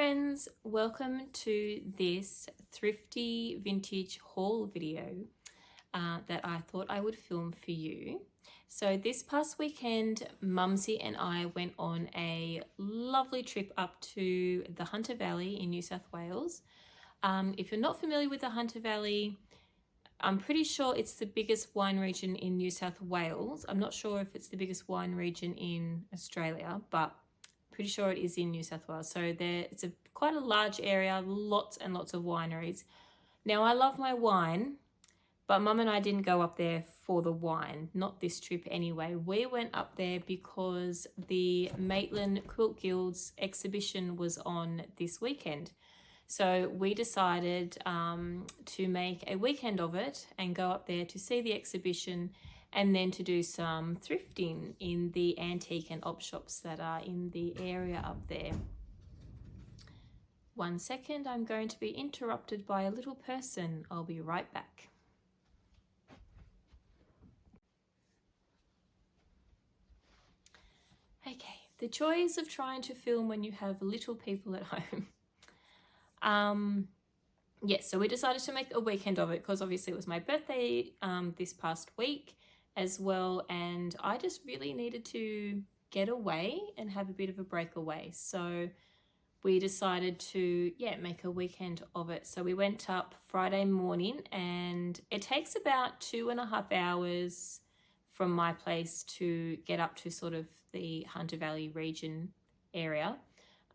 friends, welcome to this thrifty vintage haul video that I thought I would film for you. So this past weekend, Mumsy and I went on a lovely trip up to the Hunter Valley in New South Wales. If you're not familiar with the Hunter Valley, I'm pretty sure it's the biggest wine region in New South Wales. I'm not sure if it's the biggest wine region in Australia, but pretty sure it is in New South Wales. So it's quite a large area, lots and lots of wineries. Now, I love my wine, but Mum and I didn't go up there for the wine, not this trip anyway. We went up there because the Maitland Quilt Guild's exhibition was on this weekend. So we decided to make a weekend of it and go up there to see the exhibition and then to do some thrifting in the antique and op shops that are in the area up there. 1 second, I'm going to be interrupted by a little person. I'll be right back. Okay, the joys of trying to film when you have little people at home. Yes, so we decided to make a weekend of it because obviously it was my birthday this past week as well, and I just really needed to get away and have a bit of a breakaway. So we decided to make a weekend of it. So we went up Friday morning, and it takes about 2.5 hours from my place to get up to sort of the Hunter Valley region area.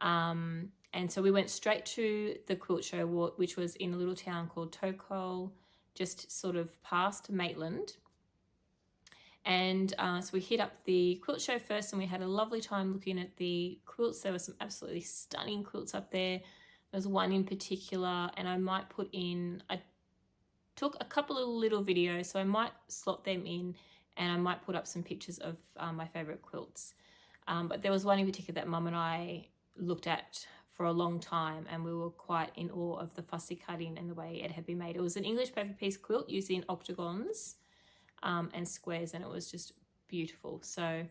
And so we went straight to the quilt show, which was in a little town called Teacups, just sort of past Maitland. And so we hit up the quilt show first, and we had a lovely time looking at the quilts. There were some absolutely stunning quilts up there. There was one in particular, and I took a couple of little videos, so I might slot them in, and I might put up some pictures of my favourite quilts. But there was one in particular that Mum and I looked at for a long time, and we were quite in awe of the fussy cutting and the way it had been made. It was an English paper piece quilt using octagons and squares, and it was just beautiful. So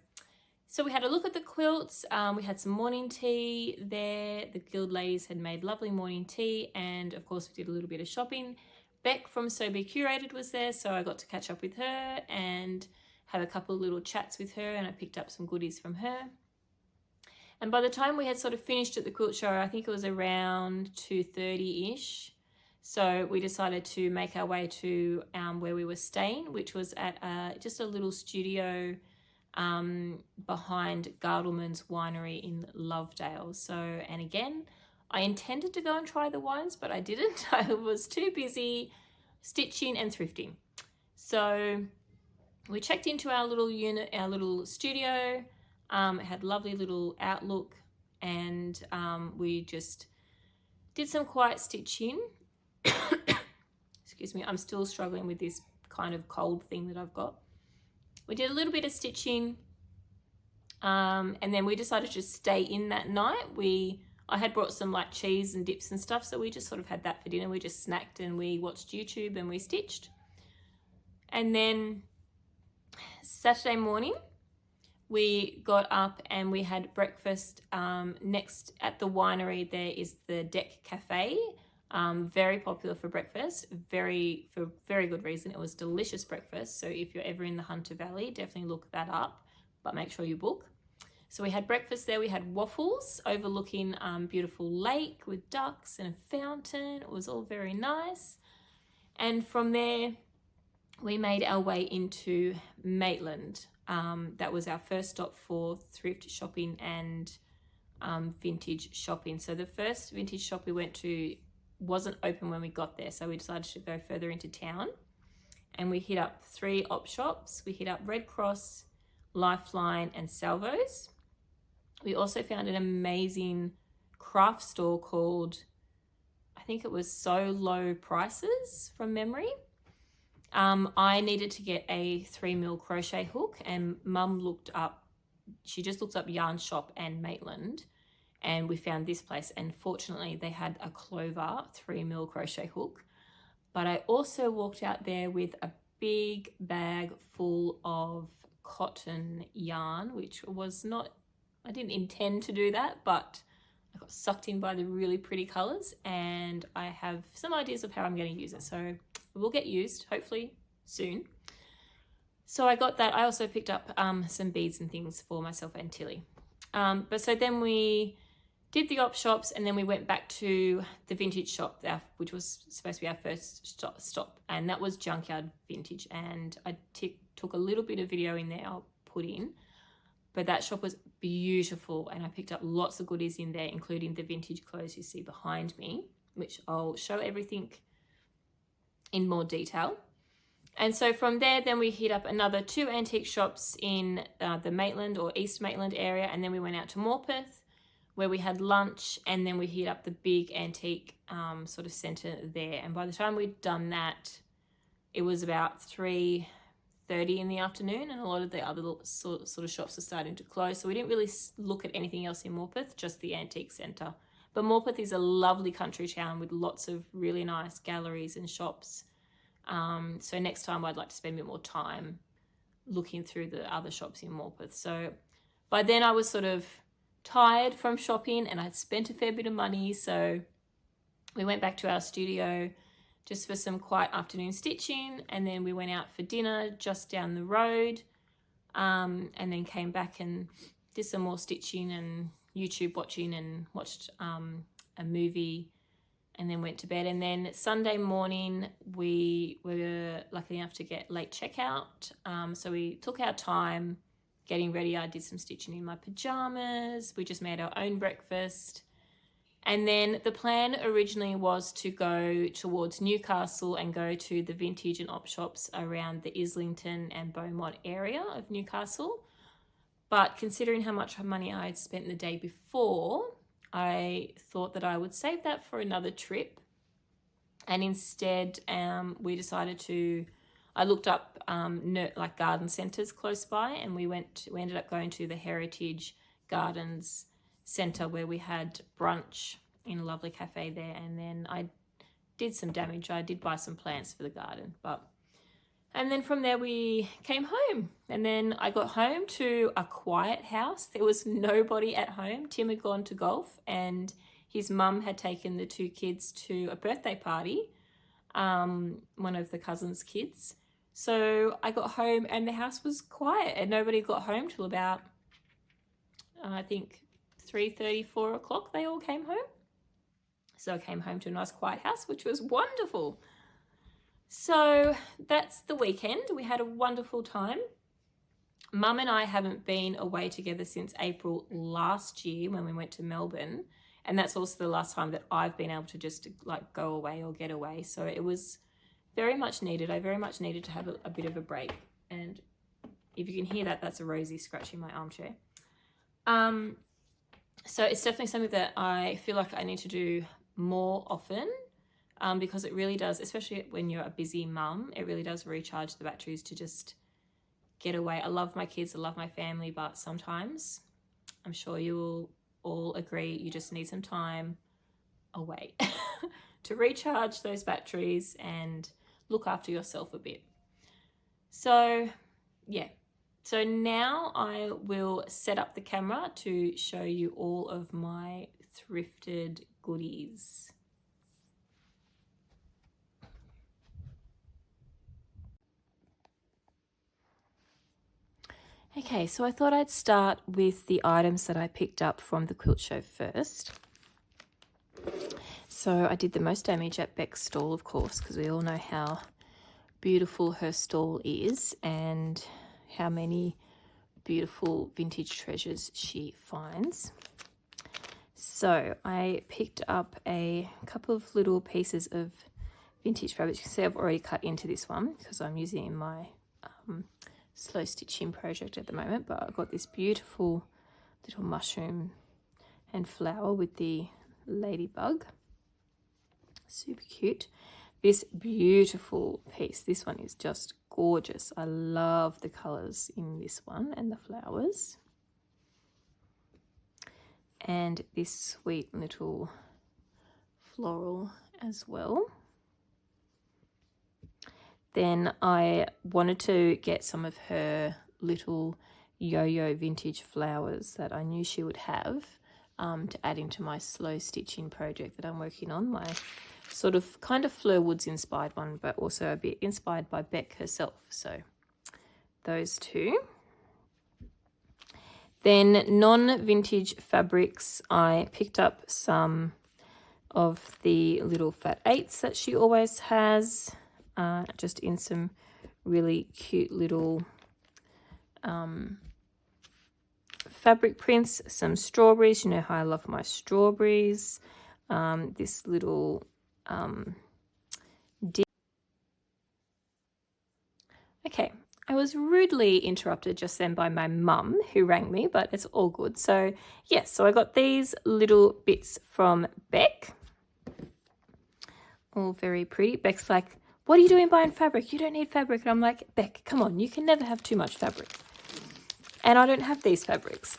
we had a look at the quilts. We had some morning tea there. The guild ladies had made lovely morning tea, and of course we did a little bit of shopping. Beck from So Be Curated was there, so I got to catch up with her and have a couple of little chats with her, and I picked up some goodies from her. And by the time we had sort of finished at the quilt show, I think it was around 2:30-ish. So we decided to make our way to where we were staying, which was at just a little studio behind Gardelman's Winery in Lovedale. So, and again, I intended to go and try the wines, but I didn't. I was too busy stitching and thrifting. So we checked into our little unit, our little studio. It had lovely little outlook, and we just did some quiet stitching. Excuse me, I'm still struggling with this kind of cold thing that I've got. We did a little bit of stitching, and then we decided to stay in that night. I had brought some like cheese and dips and stuff, so we just sort of had that for dinner. We just snacked and we watched YouTube and we stitched. And then Saturday morning, we got up and we had breakfast. Next at the winery, there is the Deck Cafe, very popular for breakfast, for very good reason. It was delicious breakfast. So if you're ever in the Hunter Valley, definitely look that up, but make sure you book. So we had breakfast there. We had waffles overlooking beautiful lake with ducks and a fountain. It was all very nice. And from there, we made our way into Maitland. That was our first stop for thrift shopping and vintage shopping. So the first vintage shop we went to wasn't open when we got there, so we decided to go further into town, and we hit up 3 op shops. We hit up Red Cross, Lifeline and Salvos. We also found an amazing craft store called, I think it was So Low Prices from memory. I needed to get a 3mm crochet hook, and Mum just looked up Yarn Shop and Maitland, and we found this place, and fortunately they had a Clover 3mm crochet hook. But I also walked out there with a big bag full of cotton yarn, which was not, I didn't intend to do that, but I got sucked in by the really pretty colours, and I have some ideas of how I'm going to use it. So it will get used, hopefully soon. So I got that. I also picked up some beads and things for myself and Tilly. But so then we did the op shops, and then we went back to the vintage shop, which was supposed to be our first stop, and that was Junkyard Vintage. And I took a little bit of video in there I'll put in, but that shop was beautiful, and I picked up lots of goodies in there, including the vintage clothes you see behind me, which I'll show everything in more detail. And so from there, then we hit up another 2 antique shops in the Maitland or East Maitland area, and then we went out to Morpeth, where we had lunch, and then we hit up the big antique sort of centre there. And by the time we'd done that, it was about 3:30 in the afternoon, and a lot of the other sort of shops are starting to close. So we didn't really look at anything else in Morpeth, just the antique centre. But Morpeth is a lovely country town with lots of really nice galleries and shops. So next time I'd like to spend a bit more time looking through the other shops in Morpeth. So by then I was sort of tired from shopping, and I'd spent a fair bit of money. So we went back to our studio just for some quiet afternoon stitching, and then we went out for dinner just down the road, and then came back and did some more stitching and YouTube watching, and watched a movie, and then went to bed. And then Sunday morning we were lucky enough to get late checkout, so we took our time getting ready. I did some stitching in my pajamas. We just made our own breakfast. And then the plan originally was to go towards Newcastle and go to the vintage and op shops around the Islington and Beaumont area of Newcastle. But considering how much money I had spent the day before, I thought that I would save that for another trip. And instead, we decided to, I looked up like garden centres close by, and we ended up going to the Heritage Gardens Centre, where we had brunch in a lovely cafe there. And then I did some damage. I did buy some plants for the garden, and then from there we came home, and then I got home to a quiet house. There was nobody at home. Tim had gone to golf, and his mum had taken the 2 kids to a birthday party, one of the cousin's kids. So I got home and the house was quiet, and nobody got home till about, I think 3:30, 4 o'clock they all came home. So I came home to a nice quiet house, which was wonderful. So that's the weekend. We had a wonderful time. Mum and I haven't been away together since April last year when we went to Melbourne. And that's also the last time that I've been able to just like go away or get away. So it was very much needed. I very much needed to have a bit of a break. And if you can hear that, that's a Rosie scratching my armchair. So it's definitely something that I feel like I need to do more often, because it really does, especially when you're a busy mum, it really does recharge the batteries to just get away. I love my kids, I love my family, but sometimes, I'm sure you will all agree, you just need some time away to recharge those batteries and look after yourself a bit. So yeah, so now I will set up the camera to show you all of my thrifted goodies. Okay, so I thought I'd start with the items that I picked up from the quilt show first. So I did the most damage at Beck's stall, of course, because we all know how beautiful her stall is and how many beautiful vintage treasures she finds. So I picked up a couple of little pieces of vintage fabric. You can see I've already cut into this one because I'm using it in my slow stitching project at the moment, but I've got this beautiful little mushroom and flower with the ladybug. Super cute. This beautiful piece, this one is just gorgeous. I love the colors in this one and the flowers. And this sweet little floral as well. Then I wanted to get some of her little yo-yo vintage flowers that I knew she would have to add into my slow stitching project that I'm working on, my sort of kind of Fleur Woods inspired one, but also a bit inspired by Beck herself. So those two. Then non-vintage fabrics, I picked up some of the little fat 8s that she always has, just in some really cute little fabric prints, some strawberries. You know how I love my strawberries. This little okay, I was rudely interrupted just then by my mum who rang me, but it's all good. So yes, so I got these little bits from Beck, all very pretty. Beck's like, what are you doing buying fabric? You don't need fabric. And I'm like, Beck, come on, you can never have too much fabric. And I don't have these fabrics.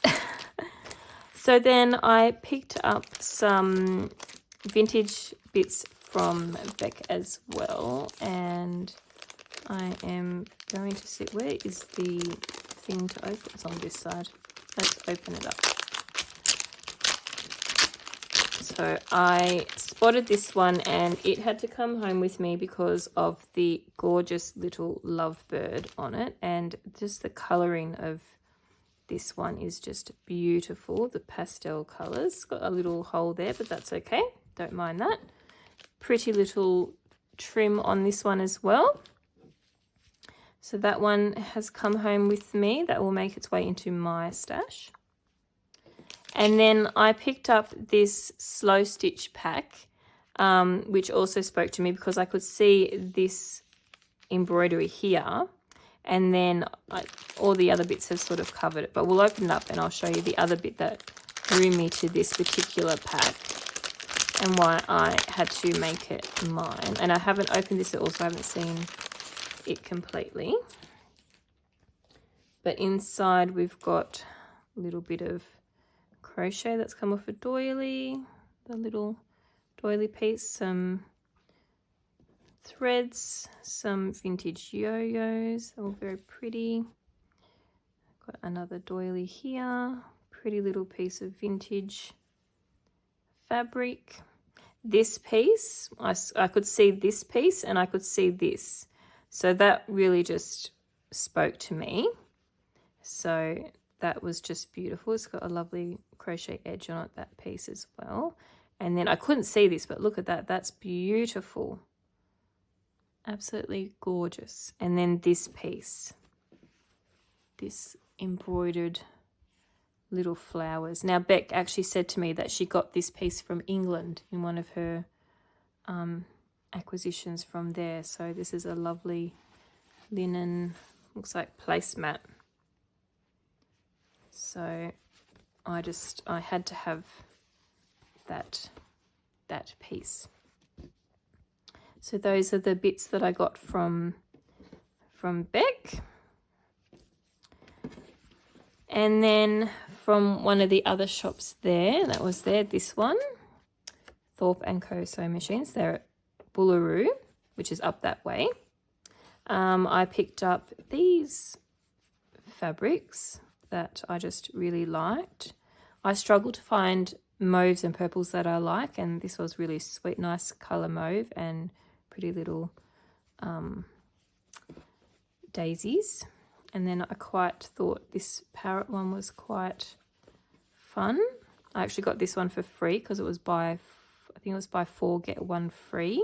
So then I picked up some vintage bits from Beck as well. And I am going to see, where is the thing to open? It's on this side. Let's open it up. So I spotted this one and it had to come home with me because of the gorgeous little lovebird on it. And just the colouring of this one is just beautiful. The pastel colours. Got a little hole there, but that's okay. Don't mind that. Pretty little trim on this one as well. So that one has come home with me. That will make its way into my stash. And then I picked up this slow stitch pack, which also spoke to me because I could see this embroidery here. And then all the other bits have sort of covered it. But we'll open it up and I'll show you the other bit that drew me to this particular pack and why I had to make it mine. And I haven't opened this at all, so I haven't seen it completely. But inside we've got a little bit of crochet that's come off a doily, the little doily piece, some threads, some vintage yo-yos, all very pretty. Got another doily here, pretty little piece of vintage fabric. This piece, I could see this piece and I could see this. So that really just spoke to me. So that was just beautiful. It's got a lovely crochet edge on it, that piece as well. And then I couldn't see this, but look at that. That's beautiful. Absolutely gorgeous. And then this piece, this embroidered little flowers. Now, Beck actually said to me that she got this piece from England in one of her acquisitions from there. So this is a lovely linen, looks like placemat. So I had to have that piece. So those are the bits that I got from Beck. And then from one of the other shops there, that was there, this one, Thorpe & Co. Sewing Machines. They're at Bullaroo, which is up that way. I picked up these fabrics that I just really liked. I struggled to find mauves and purples that I like, and this was really sweet, nice colour mauve and pretty little daisies. And then I quite thought this parrot one was quite fun. I actually got this one for free because it was I think it was buy 4 get 1 free.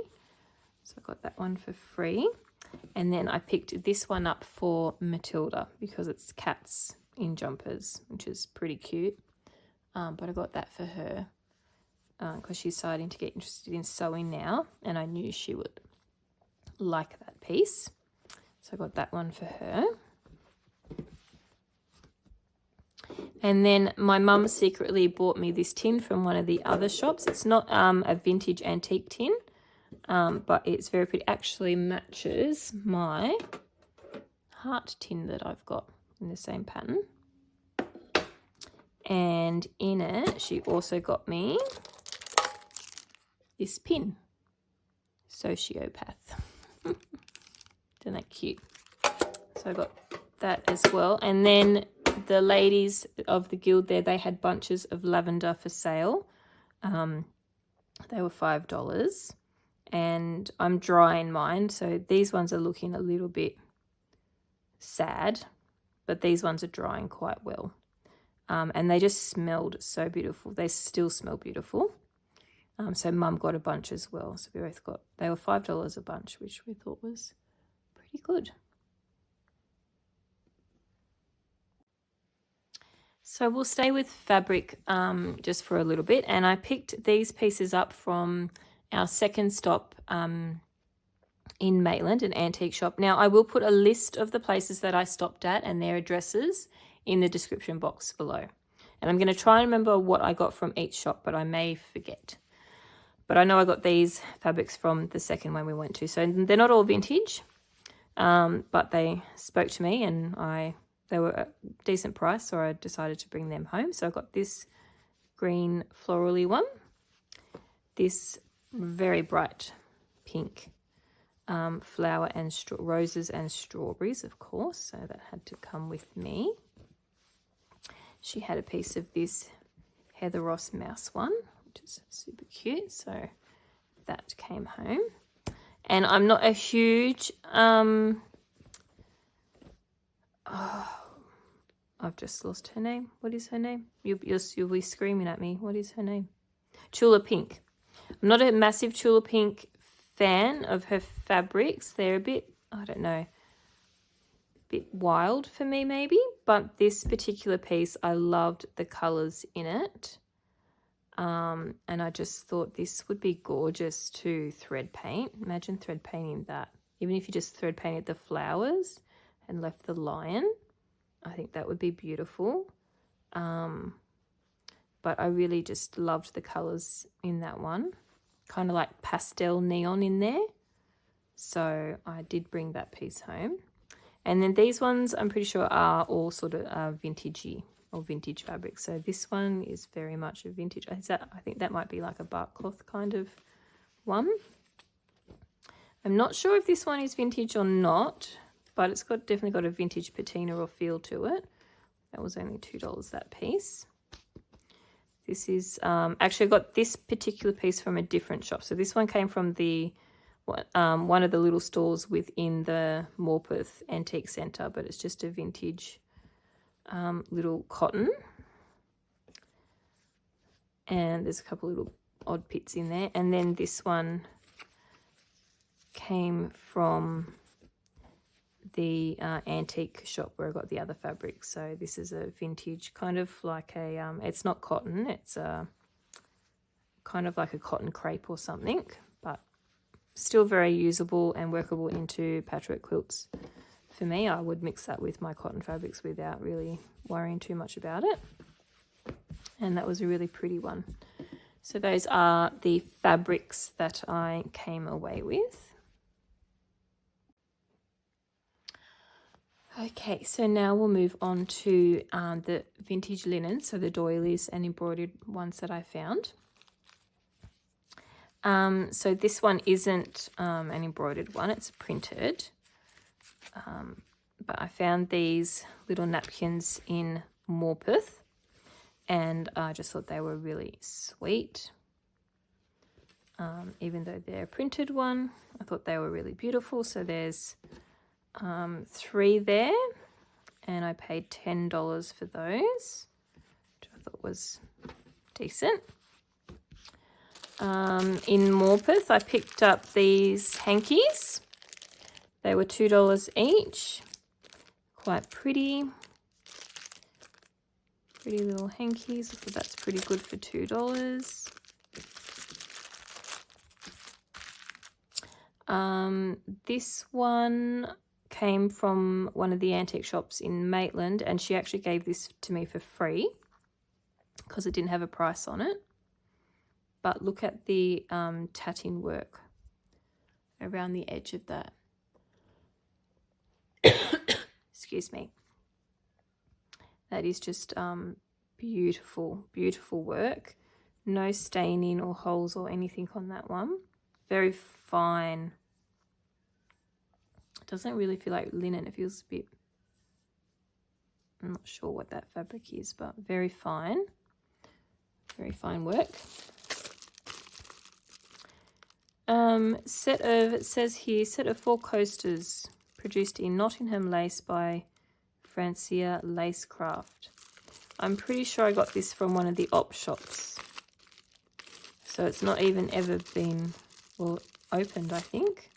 So I got that one for free. And then I picked this one up for Matilda because it's cats in jumpers, which is pretty cute. But I got that for her because she's starting to get interested in sewing now, and I knew she would like that piece. So I got that one for her. And then my mum secretly bought me this tin from one of the other shops. It's not a vintage antique tin, but it's very pretty. Actually matches my heart tin that I've got in the same pattern. And in it, she also got me this pin, Sociopath. Isn't that cute? So I got that as well. And then the ladies of the guild there, they had bunches of lavender for sale. They were $5, and I'm drying mine, so these ones are looking a little bit sad, but these ones are drying quite well. And they just smelled so beautiful. They still smell beautiful. So Mum got a bunch as well. So we both got, they were $5 a bunch, which we thought was pretty good. So we'll stay with fabric just for a little bit. And I picked these pieces up from our second stop in Maitland, an antique shop. Now, I will put a list of the places that I stopped at and their addresses in the description box below. And I'm going to try and remember what I got from each shop, but I may forget. But I know I got these fabrics from the second one we went to. So they're not all vintage, but they spoke to me, and they were a decent price, so I decided to bring them home. So I got this green florally one, this very bright pink flower and roses and strawberries, of course, so that had to come with me. She had a piece of this Heather Ross mouse one, which is super cute, so that came home. And I'm not a huge I've just lost her name. What is her name? You'll be screaming at me. What is her name? Chula Pink. I'm not a massive Chula Pink fan of her fabrics. They're a bit, I don't know, a bit wild for me maybe, but this particular piece, I loved the colours in it. And I just thought this would be gorgeous to thread paint. Imagine thread painting that. Even if you just thread painted the flowers and left the lion, I think that would be beautiful. But I really just loved the colours in that one. Kind of like pastel neon in there. So I did bring that piece home. And then these ones I'm pretty sure are all sort of vintagey or vintage fabric. So this one is very much a vintage. I think that might be like a bark cloth kind of one. I'm not sure if this one is vintage or not, but it's definitely got a vintage patina or feel to it. That was only $2 that piece. This is actually I got this particular piece from a different shop. So this one came from the one of the little stores within the Morpeth Antique Centre, but it's just a vintage little cotton. And there's a couple little odd bits in there. And then this one came from the antique shop where I got the other fabrics. So this is a vintage, kind of like a, it's not cotton, it's a kind of like a cotton crepe or something, but still very usable and workable into patchwork quilts. For me, I would mix that with my cotton fabrics without really worrying too much about it. And that was a really pretty one. So those are the fabrics that I came away with. Okay, so now we'll move on to the vintage linen, so the doilies and embroidered ones that I found. So this one isn't an embroidered one, it's printed. But I found these little napkins in Morpeth, and I just thought they were really sweet. Even though they're a printed one, I thought they were really beautiful. So there's 3 there, and I paid $10 for those, which I thought was decent. In Morpeth, I picked up these hankies. They were $2 each. Quite pretty. Pretty little hankies. I thought that's pretty good for $2. This one came from one of the antique shops in Maitland, and she actually gave this to me for free because it didn't have a price on it. But look at the tatting work around the edge of that. Excuse me. That is just beautiful, beautiful work. No staining or holes or anything on that one. Very fine. It doesn't really feel like linen. It feels a bit, I'm not sure what that fabric is, but very fine work. It says here, set of 4 coasters produced in Nottingham lace by Francia Lacecraft. I'm pretty sure I got this from one of the op shops. So it's not even ever been, well, opened, I think.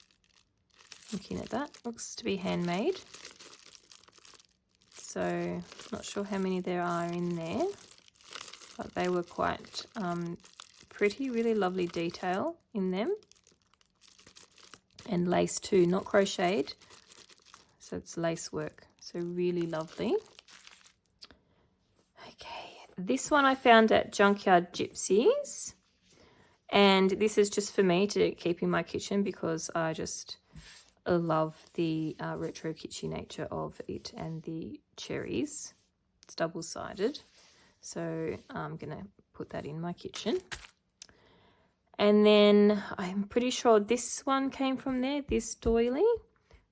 Looking at that, looks to be handmade. So not sure how many there are in there, but they were quite pretty, really lovely detail in them. And lace too, not crocheted, so it's lace work, so really lovely. Okay, this one I found at Junkyard Gypsies, and this is just for me to keep in my kitchen because I just love the retro kitschy nature of it and the cherries. It's double-sided, so I'm gonna put that in my kitchen. And then I'm pretty sure this one came from there, this doily.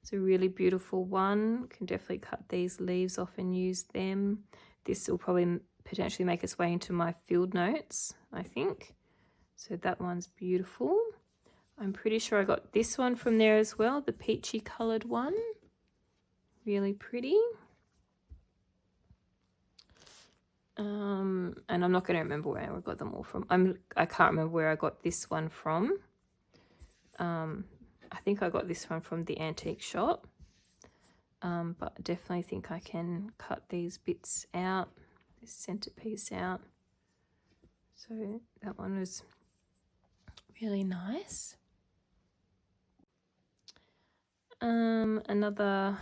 It's a really beautiful one. Can definitely cut these leaves off and use them. This will probably potentially make its way into my field notes, I think. So that one's beautiful. I'm pretty sure I got this one from there as well, the peachy coloured one. Really pretty. And I'm not going to remember where I got them all from. I can't remember where I got this one from. I think I got this one from the antique shop. But I definitely think I can cut these bits out, this centerpiece out. So that one was really nice. Another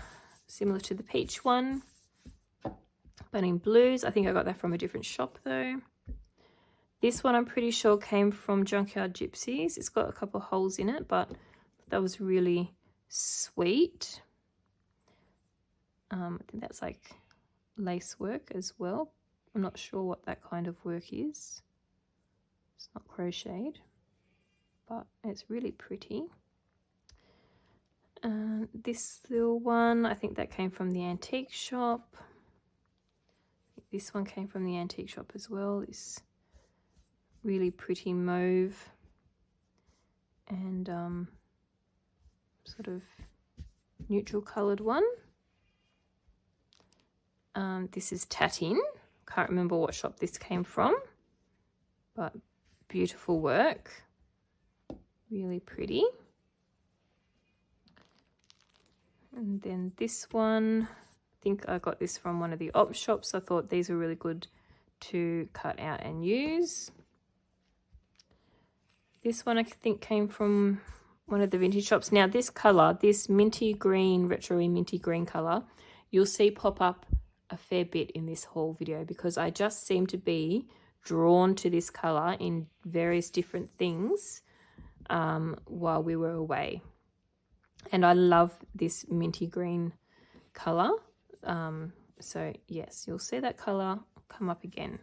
similar to the peach one, but in blues. I think I got that from a different shop though. This one I'm pretty sure came from Junkyard Gypsies. It's got a couple of holes in it, but that was really sweet. I think that's like lace work as well. I'm not sure what that kind of work is. It's not crocheted, but it's really pretty. This little one, I think that came from the antique shop. This one came from the antique shop as well. This really pretty mauve and sort of neutral coloured one. This is Tatting. Can't remember what shop this came from, but beautiful work. Really pretty. And then this one, I think I got this from one of the op shops. I thought these were really good to cut out and use. This one I think came from one of the vintage shops. Now this colour, this minty green, retro-y minty green colour, you'll see pop up a fair bit in this haul video because I just seem to be drawn to this colour in various different things while we were away. And I love this minty green colour. So yes, you'll see that colour come up again.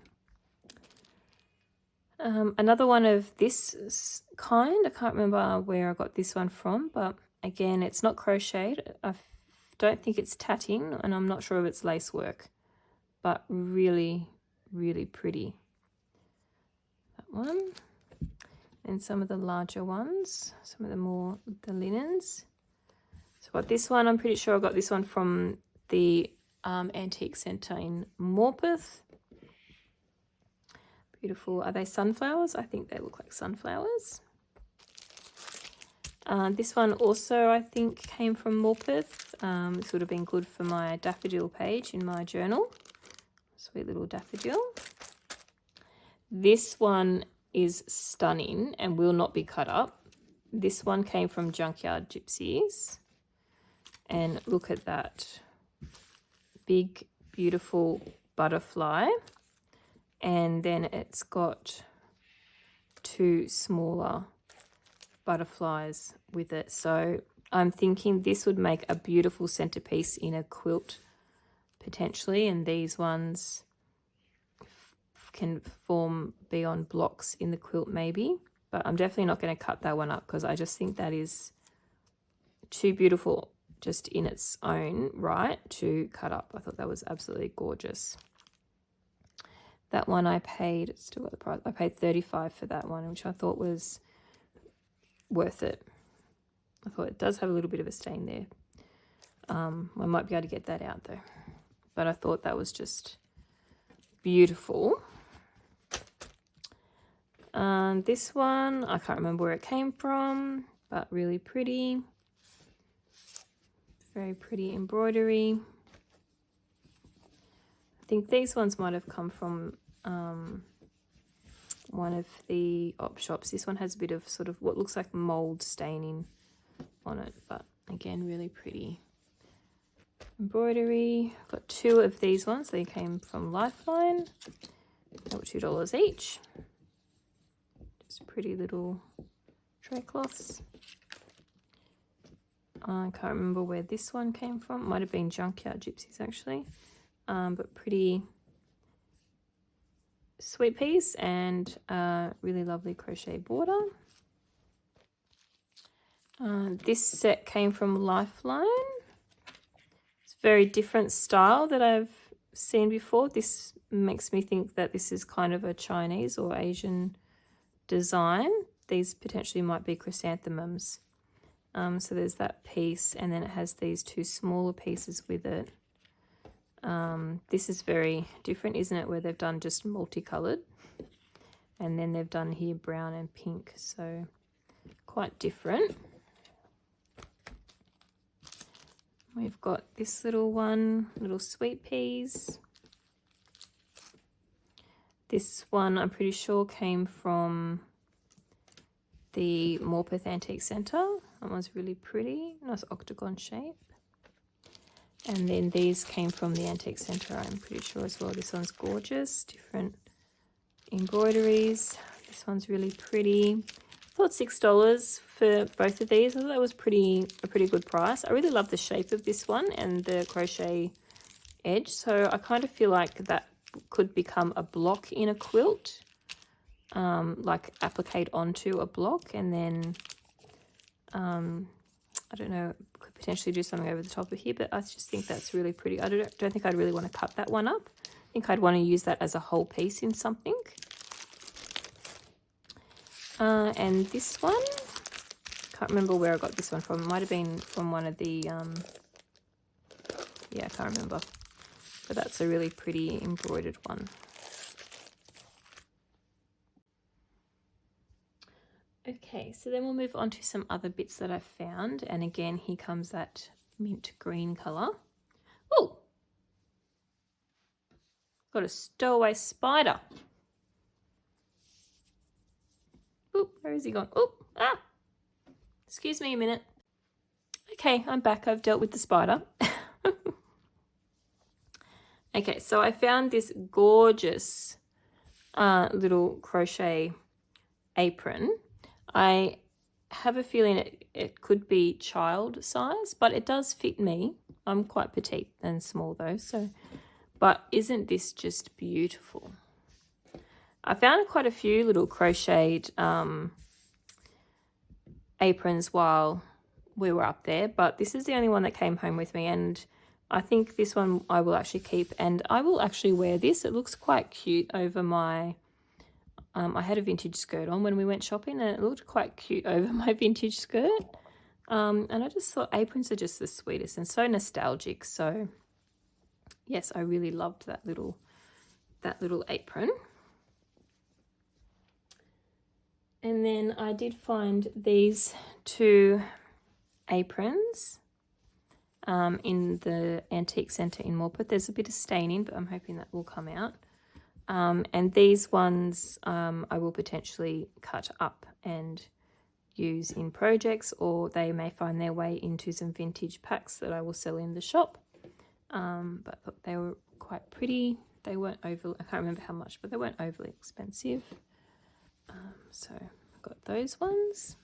Another one of this kind, I can't remember where I got this one from, but again, it's not crocheted. I don't think it's tatting, and I'm not sure if it's lace work, but really, really pretty. That one. And some of the larger ones, some of the linens. So I got this one, I'm pretty sure I got this one from the Antique Centre in Morpeth. Beautiful. Are they sunflowers? I think they look like sunflowers. This one also, I think, came from Morpeth. This would have been good for my daffodil page in my journal. Sweet little daffodil. This one is stunning and will not be cut up. This one came from Junkyard Gypsies. And look at that big, beautiful butterfly. And then it's got 2 smaller butterflies with it. So I'm thinking this would make a beautiful centerpiece in a quilt potentially. And these ones can be on blocks in the quilt maybe. But I'm definitely not going to cut that one up because I just think that is too beautiful just in its own right to cut up. I thought that was absolutely gorgeous. That one I paid, still got the price, I paid $35 for that one, which I thought was worth it. I thought it does have a little bit of a stain there. I might be able to get that out though. But I thought that was just beautiful. This one, I can't remember where it came from, but really pretty. Very pretty embroidery. I think these ones might have come from one of the op shops. This one has a bit of sort of what looks like mold staining on it, but again, really pretty embroidery. I've got 2 of these ones. They came from Lifeline. They were $2 each. Just pretty little tray cloths. I can't remember where this one came from. Might have been Junkyard Gypsies actually. But pretty sweet piece and really lovely crochet border. This set came from Lifeline. It's a very different style that I've seen before. This makes me think that this is kind of a Chinese or Asian design. These potentially might be chrysanthemums. So there's that piece, and then it has these 2 smaller pieces with it. This is very different, isn't it, where they've done just multicolored, and then they've done here brown and pink, so quite different. We've got this little one, little sweet peas. This one I'm pretty sure came from the Morpeth Antique Centre. That one's really pretty, nice octagon shape. And then these came from the Antique Centre, I'm pretty sure as well. This one's gorgeous, different embroideries. This one's really pretty. I thought $6 for both of these. I thought that was a pretty good price. I really love the shape of this one and the crochet edge. So I kind of feel like that could become a block in a quilt, like applique onto a block, and then I don't know, could potentially do something over the top of here, but I just think that's really pretty. I don't think I'd really want to cut that one up. I think I'd want to use that as a whole piece in something. And this one, can't remember where I got this one from. It might have been from one of the, yeah, I can't remember. But that's a really pretty embroidered one. Okay, so then we'll move on to some other bits that I've found. And again, here comes that mint green colour. Oh! Got a stowaway spider. Oop, where is he gone? Oop, ah! Excuse me a minute. Okay, I'm back. I've dealt with the spider. Okay, so I found this gorgeous little crochet apron. I have a feeling it could be child size, but it does fit me. I'm quite petite and small though, so, but isn't this just beautiful? I found quite a few little crocheted aprons while we were up there, but this is the only one that came home with me, and I think this one I will actually keep, and I will actually wear this. It looks quite cute over my, I had a vintage skirt on when we went shopping, and it looked quite cute over my vintage skirt. And I just thought aprons are just the sweetest and so nostalgic. So yes, I really loved that little apron. And then I did find these 2 aprons in the Antique Centre in Morpeth. There's a bit of staining, but I'm hoping that will come out. And these ones I will potentially cut up and use in projects, or they may find their way into some vintage packs that I will sell in the shop. But they were quite pretty. They weren't overly, I can't remember how much, but they weren't overly expensive. So I've got those ones.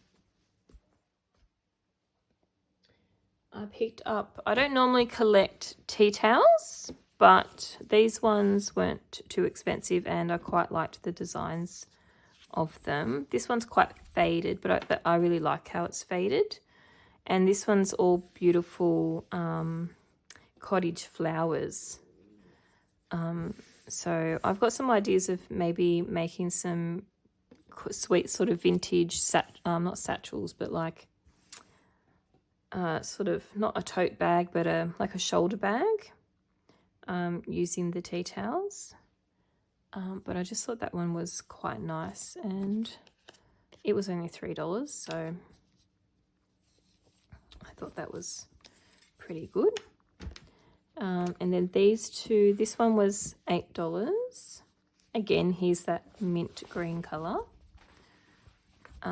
I picked up, I don't normally collect tea towels, but these ones weren't too expensive and I quite liked the designs of them. This one's quite faded, but I really like how it's faded. And this one's all beautiful cottage flowers. So I've got some ideas of maybe making some sweet sort of vintage, not satchels, but like sort of not a tote bag, but like a shoulder bag, using the tea towels. But I just thought that one was quite nice, and it was only $3, so I thought that was pretty good. And then these two, this one was $8. Again, here's that mint green colour. It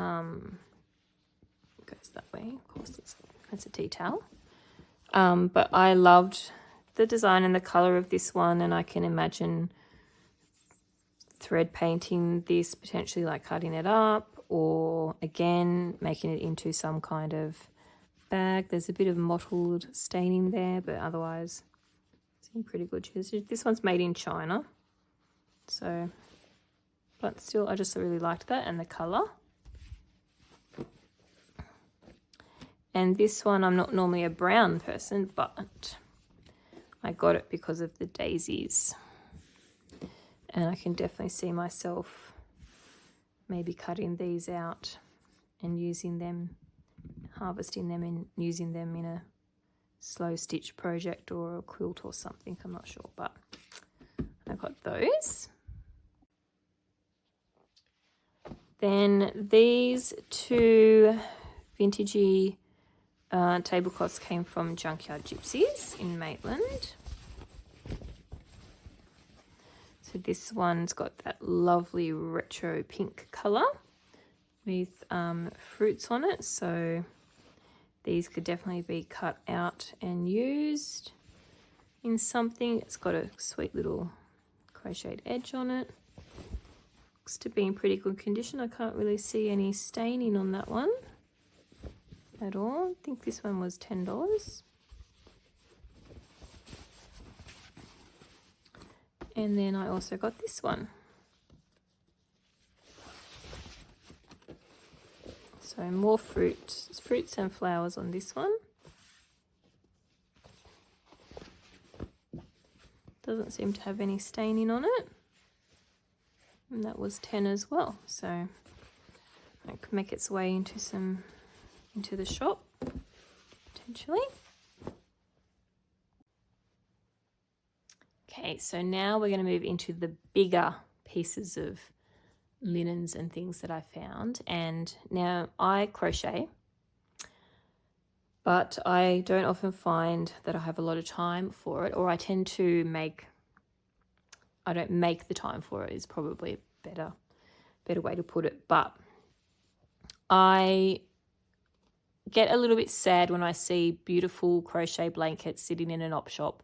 goes that way, of course, it's a tea towel. But I loved the design and the colour of this one, and I can imagine thread painting this, potentially like cutting it up, or again making it into some kind of bag. There's a bit of mottled staining there, but otherwise it's in pretty good shape. This one's made in China, so, but still I just really liked that and the colour. And this one, I'm not normally a brown person, but I got it because of the daisies. And I can definitely see myself maybe cutting these out and using them, harvesting them and using them in a slow stitch project or a quilt or something. I'm not sure, but I got those. Then these two vintagey tablecloths came from Junkyard Gypsies in Maitland. So this one's got that lovely retro pink colour with fruits on it. So these could definitely be cut out and used in something. It's got a sweet little crocheted edge on it. Looks to be in pretty good condition. I can't really see any staining on that one at all. I think this one was $10. And then I also got this one. So more fruits and flowers on this one. Doesn't seem to have any staining on it. And that was 10 as well. So it could make its way into the shop potentially. Okay, so now we're going to move into the bigger pieces of linens and things that I found. And now I crochet, but I don't often find that I have a lot of time for it, or I tend to I don't make the time for it is probably a better way to put it. But I get a little bit sad when I see beautiful crochet blankets sitting in an op shop,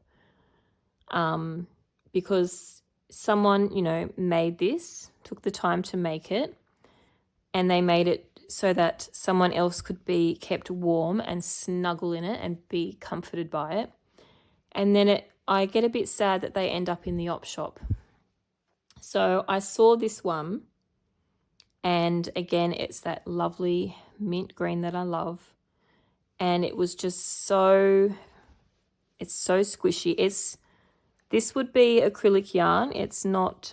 because someone, made this, took the time to make it, and they made it so that someone else could be kept warm and snuggle in it and be comforted by it. And then I get a bit sad that they end up in the op shop. So I saw this one, and again, it's that lovely mint green that I love. And it was just it's so squishy. This would be acrylic yarn. It's not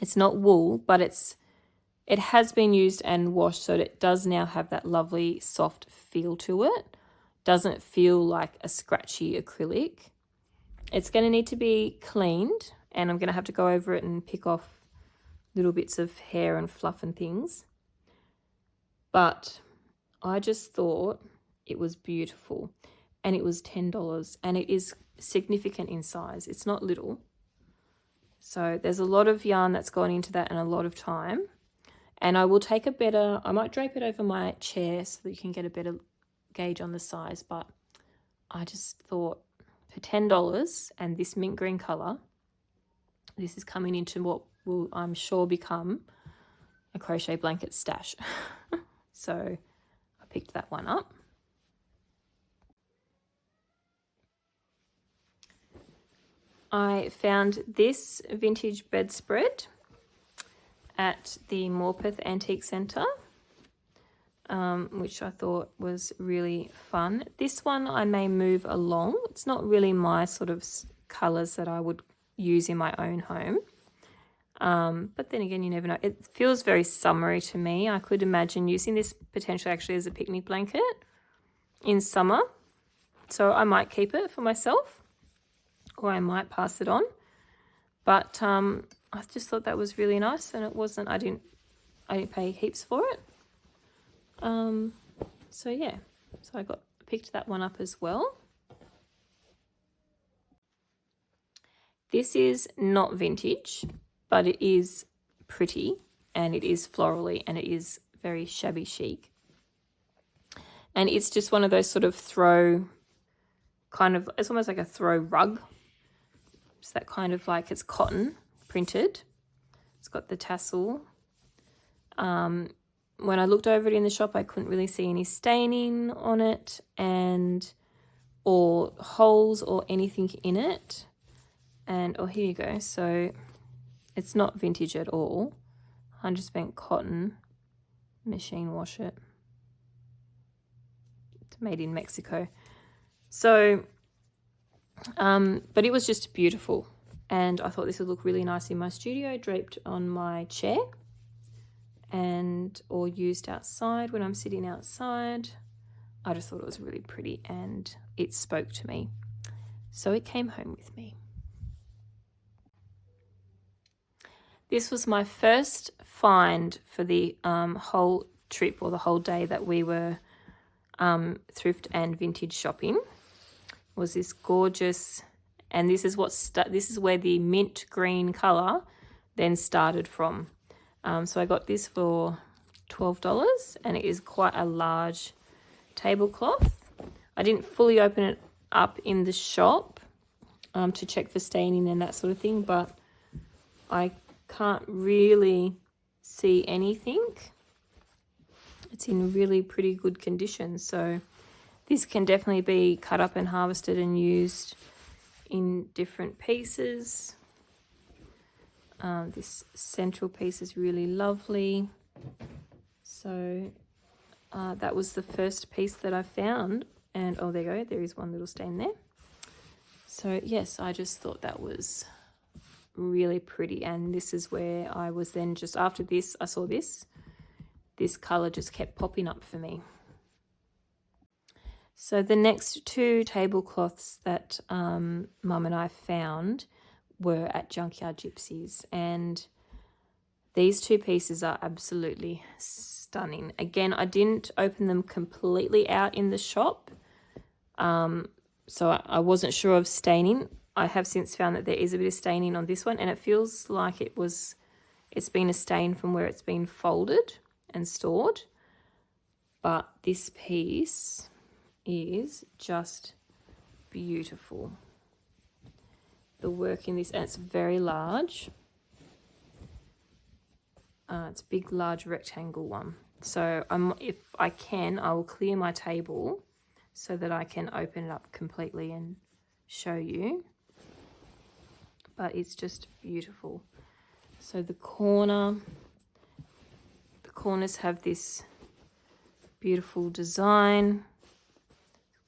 wool, but it has been used and washed, so it does now have that lovely soft feel to it. Doesn't feel like a scratchy acrylic. It's going to need to be cleaned, and I'm going to have to go over it and pick off little bits of hair and fluff and things. But I just thought it was beautiful, and it was $10, and it is significant in size. It's not little. So there's a lot of yarn that's gone into that and a lot of time. And I will take I might drape it over my chair so that you can get a better gauge on the size. But I just thought for $10 and this mint green colour, this is coming into what will, I'm sure, become a crochet blanket stash. So I picked that one up. I found this vintage bedspread at the Morpeth Antique Centre which I thought was really fun. This one I may move along. It's not really my sort of colours that I would use in my own home. But then again, you never know. It feels very summery to me. I could imagine using this potentially actually as a picnic blanket in summer. So I might keep it for myself, or I might pass it on. But I just thought that was really nice, and it wasn't. I didn't pay heaps for it. So yeah, so I picked that one up as well. This is not vintage, but it is pretty, and it is florally, and it is very shabby chic. And it's just one of those sort of throw kind of, it's almost like a throw rug. It's that kind of like, it's cotton printed. It's got the tassel. When I looked over it in the shop, I couldn't really see any staining on it or holes or anything in it. And, oh, here you go. So it's not vintage at all. 100% cotton. Machine wash it. It's made in Mexico. So, but it was just beautiful. And I thought this would look really nice in my studio, draped on my chair. Or used outside when I'm sitting outside. I just thought it was really pretty and it spoke to me. So it came home with me. This was my first find for the whole trip or the whole day that we were thrift and vintage shopping. Was this gorgeous, and this is this is where the mint green colour then started from. So I got this for $12, and it is quite a large tablecloth. I didn't fully open it up in the shop to check for staining and that sort of thing, but I can't really see anything. It's in really pretty good condition, so this can definitely be cut up and harvested and used in different pieces. This central piece is really lovely. So that was the first piece that I found. And oh, there you go. There is one little stain there. So yes, I just thought that was really pretty. And this is where I was then just after this, I saw this. This colour just kept popping up for me. So the next two tablecloths that Mum and I found were at Junkyard Gypsies, and these two pieces are absolutely stunning. Again, I didn't open them completely out in the shop, so I wasn't sure of staining. I have since found that there is a bit of staining on this one, and it feels like it's been a stain from where it's been folded and stored. But this piece is just beautiful. The work in this, and it's very large. It's a big, large rectangle one. So if I can, I will clear my table so that I can open it up completely and show you. But it's just beautiful. So the corners have this beautiful design,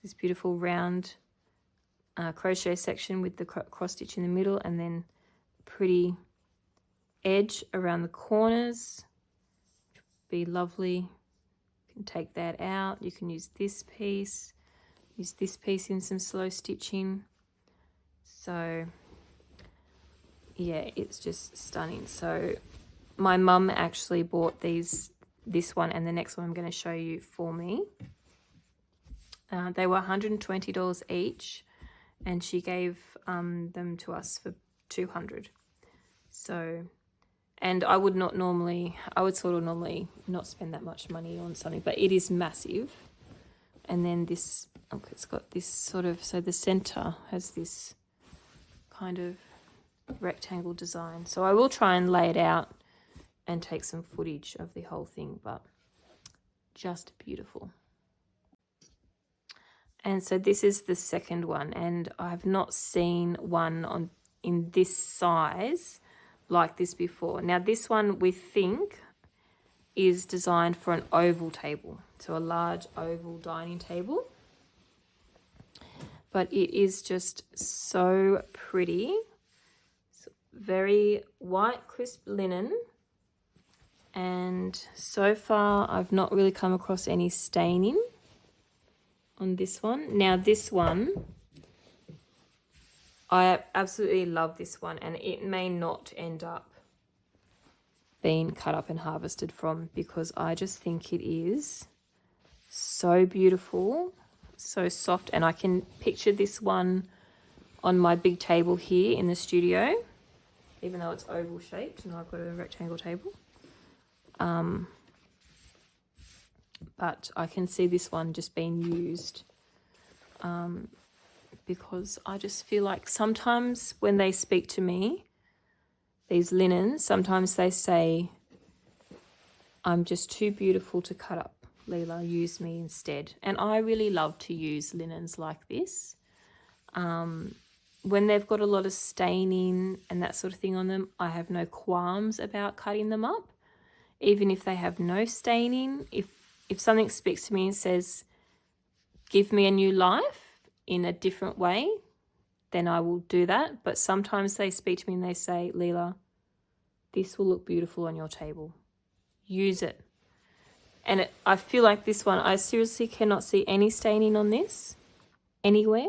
this beautiful round crochet section with the cross stitch in the middle, and then pretty edge around the corners. Be lovely. You can take that out. You can use this piece in some slow stitching. So yeah, it's just stunning. So my mum actually bought this one and the next one I'm going to show you for me. They were $120 each, and she gave them to us for $200. So, and I would normally not spend that much money on something, but it is massive. And then this, it's got this sort of, so the center has this kind of rectangle design. So I will try and lay it out and take some footage of the whole thing, but just beautiful. And so this is the second one, and I've not seen one in this size like this before. Now this one, we think is designed for an oval table, so a large oval dining table. But it is just so pretty. It's very white, crisp linen. And so far, I've not really come across any staining on this one. Now, this one, I absolutely love this one, and it may not end up being cut up and harvested from, because I just think it is so beautiful, so soft, and I can picture this one on my big table here in the studio, even though it's oval shaped and I've got a rectangle table. But I can see this one just being used because I just feel like sometimes when they speak to me, these linens, sometimes they say, I'm just too beautiful to cut up, Leela, use me instead. And I really love to use linens like this. When they've got a lot of staining and that sort of thing on them, I have no qualms about cutting them up. Even if they have no staining, if something speaks to me and says, give me a new life in a different way, then I will do that. But sometimes they speak to me and they say, Leela, this will look beautiful on your table. Use it. And I feel like this one, I seriously cannot see any staining on this anywhere.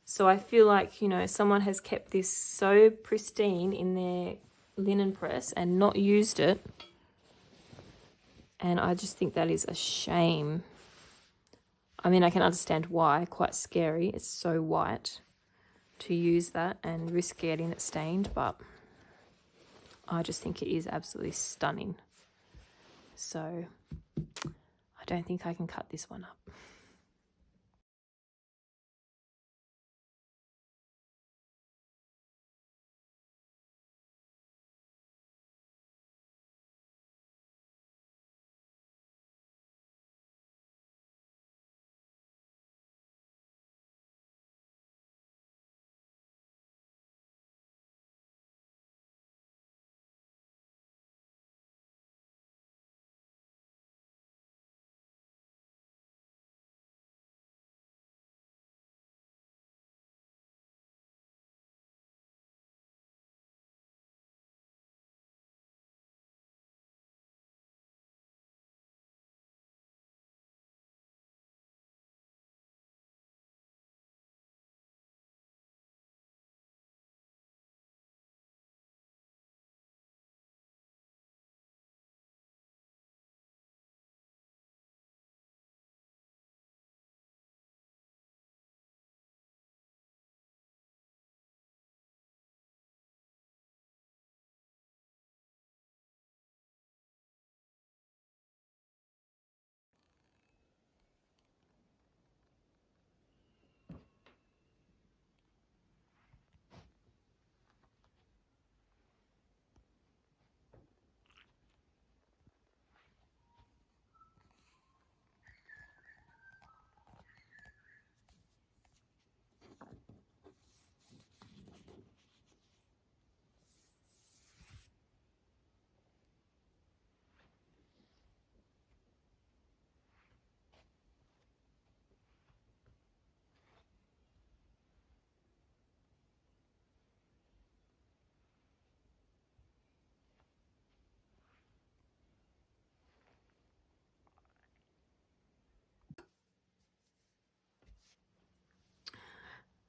So I feel like, you know, someone has kept this so pristine in their linen press and not used it. And I just think that is a shame. I mean, I can understand why, quite scary. It's so white to use that and risk getting it stained, but I just think it is absolutely stunning. So I don't think I can cut this one up.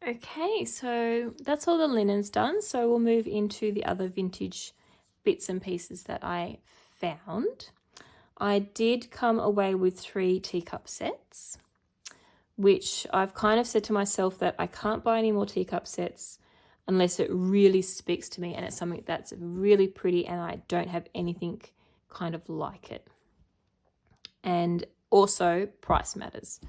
Okay, so that's all the linens done. So we'll move into the other vintage bits and pieces that I found. I did come away with 3 teacup sets, which I've kind of said to myself that I can't buy any more teacup sets unless it really speaks to me and it's something that's really pretty and I don't have anything kind of like it. And also price matters.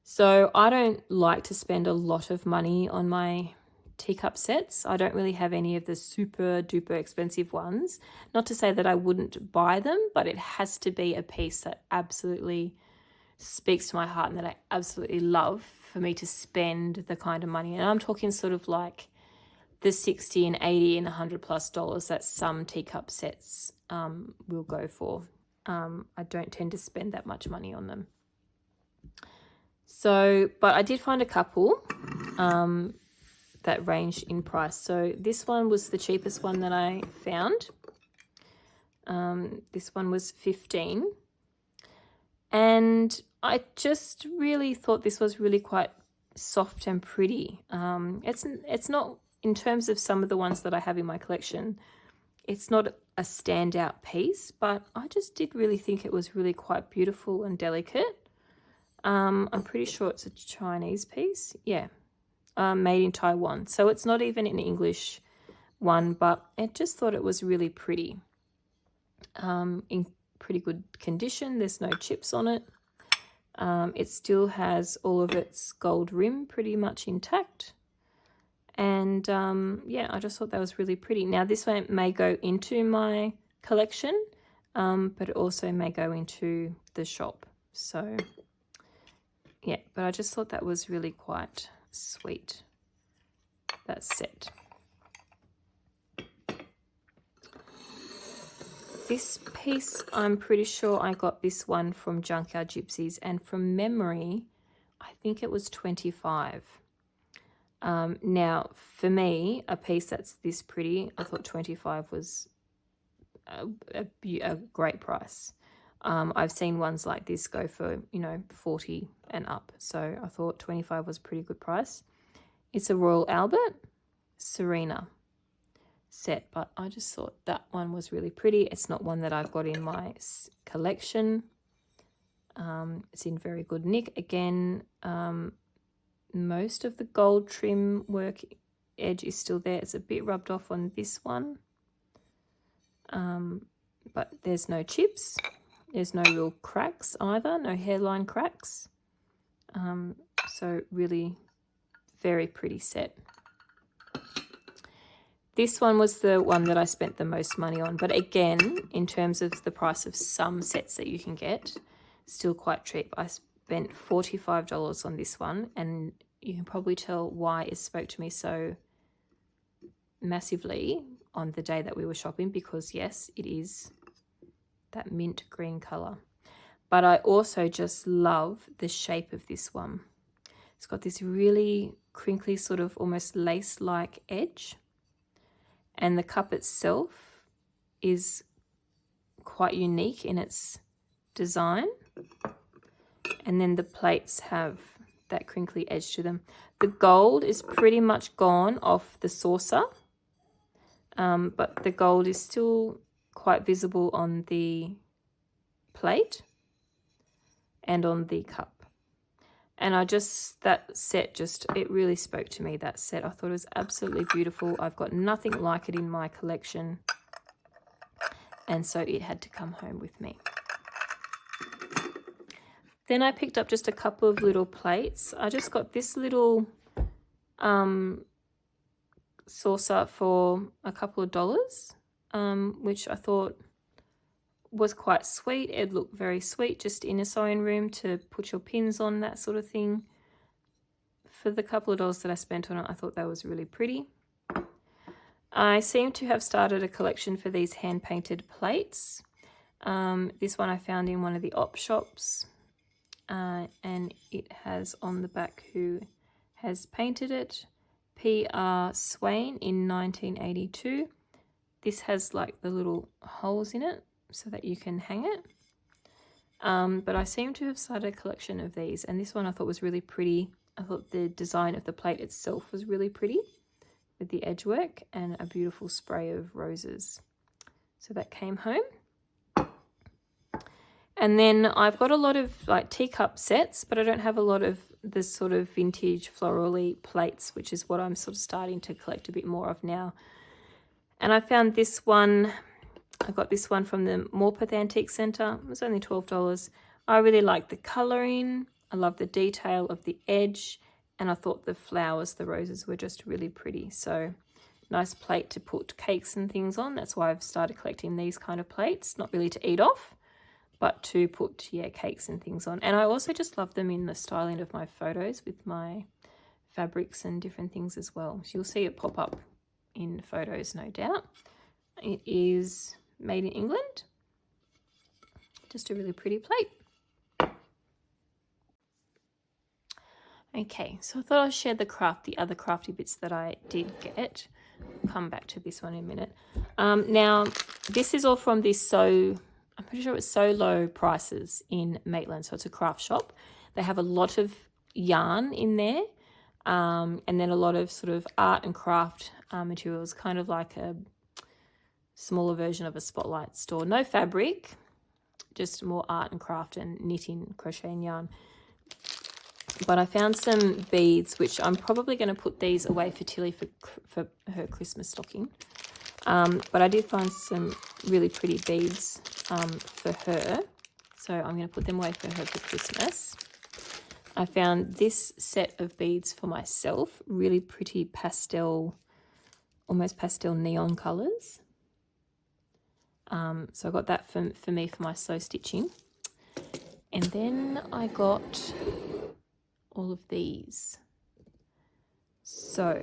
So I don't like to spend a lot of money on my teacup sets. I don't really have any of the super duper expensive ones. Not to say that I wouldn't buy them, but it has to be a piece that absolutely speaks to my heart and that I absolutely love for me to spend the kind of money. And I'm talking sort of like the $60 and $80 and $100+ that some teacup sets will go for. I don't tend to spend that much money on them. So, but I did find a couple that ranged in price. So this one was the cheapest one that I found. This one was $15. And I just really thought this was really quite soft and pretty. It's not, in terms of some of the ones that I have in my collection, it's not a standout piece, but I just did really think it was really quite beautiful and delicate. I'm pretty sure it's a Chinese piece. Yeah. Made in Taiwan. So it's not even an English one, but I just thought it was really pretty. In pretty good condition. There's no chips on it. It still has all of its gold rim pretty much intact. And yeah, I just thought that was really pretty. Now this one may go into my collection, but it also may go into the shop. So yeah, but I just thought that was really quite sweet, that set. This piece, I'm pretty sure I got this one from Junkyard Gypsies, and from memory, I think it was $25. Now, for me, a piece that's this pretty, I thought $25 was a great price. I've seen ones like this go for, you know, $40 and up. So I thought $25 was a pretty good price. It's a Royal Albert Serena set, but I just thought that one was really pretty. It's not one that I've got in my collection. It's in very good nick. Again, most of the gold trim work edge is still there. It's a bit rubbed off on this one. But there's no chips. There's no real cracks either, no hairline cracks. So really very pretty set. This one was the one that I spent the most money on. But again, in terms of the price of some sets that you can get, still quite cheap. I spent $45 on this one, and you can probably tell why it spoke to me so massively on the day that we were shopping, because yes, it is that mint green color. But I also just love the shape of this one. It's got this really crinkly sort of almost lace-like edge, and the cup itself is quite unique in its design, and then the plates have that crinkly edge to them. The gold is pretty much gone off the saucer, but the gold is still quite visible on the plate and on the cup. And that set just, it really spoke to me, that set. I thought it was absolutely beautiful. I've got nothing like it in my collection, and so it had to come home with me. Then I picked up just a couple of little plates. I just got this little saucer for a couple of dollars, which I thought was quite sweet. It looked very sweet just in a sewing room to put your pins on, that sort of thing. For the couple of dollars that I spent on it, I thought that was really pretty. I seem to have started a collection for these hand-painted plates. This one I found in one of the op shops, and it has on the back who has painted it. P.R. Swan in 1982. This has like the little holes in it so that you can hang it. But I seem to have started a collection of these, and this one I thought was really pretty. I thought the design of the plate itself was really pretty with the edge work and a beautiful spray of roses. So that came home. And then I've got a lot of like teacup sets, but I don't have a lot of the sort of vintage florally plates, which is what I'm sort of starting to collect a bit more of now. And I found this one. I got this one from the Morpeth Antique Centre. It was only $12. I really like the colouring. I love the detail of the edge. And I thought the flowers, the roses, were just really pretty. So nice plate to put cakes and things on. That's why I've started collecting these kind of plates. Not really to eat off, but to put, yeah, cakes and things on. And I also just love them in the styling of my photos with my fabrics and different things as well. So you'll see it pop up in photos, no doubt. It is made in England. Just a really pretty plate. Okay, so I thought I'd share the other crafty bits that I did get. I'll come back to this one in a minute. Now, this is all from this I'm pretty sure it's So Low Prices in Maitland. So it's a craft shop. They have a lot of yarn in there, and then a lot of sort of art and craft materials, kind of like a smaller version of a Spotlight store. No fabric, just more art and craft and knitting, crochet and yarn. But I found some beads, which I'm probably going to put these away for Tilly for her Christmas stocking. But I did find some really pretty beads for her. So I'm going to put them away for her for Christmas. I found this set of beads for myself. Really pretty pastel, almost pastel neon colours. So I got that for me for my sew stitching. And then I got all of these. So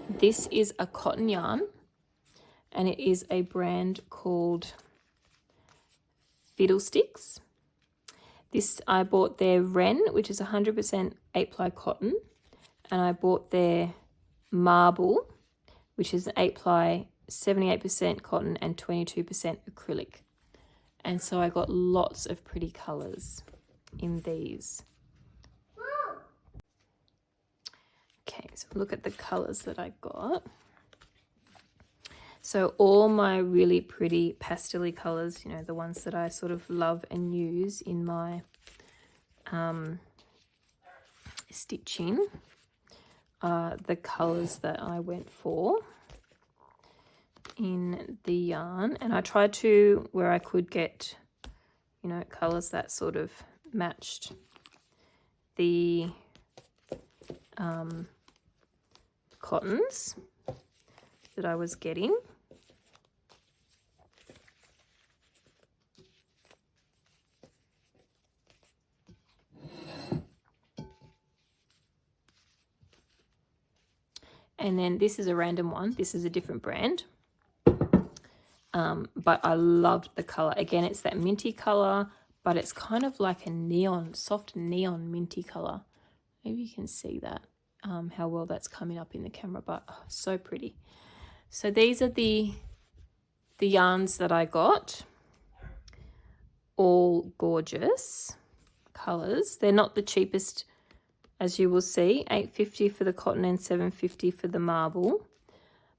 this is a cotton yarn, and it is a brand called Fiddlesticks. This I bought their Wren, which is 100% 8-ply cotton, and I bought their Marble, which is an 8-ply 78% cotton and 22% acrylic. And so I got lots of pretty colours in these. Okay, so look at the colours that I got. So all my really pretty pastel-y colours, you know, the ones that I sort of love and use in my stitching, are the colours that I went for in the yarn. And I tried to, where I could get, you know, colours that sort of matched the cottons that I was getting. And then this is a random one. This is a different brand. But I loved the colour. Again, it's that minty colour, but it's kind of like a neon, soft neon minty colour. Maybe you can see that, how well that's coming up in the camera, but oh, so pretty. So these are the yarns that I got. All gorgeous colours. They're not the cheapest, as you will see. $8.50 for the cotton and $7.50 for the marble.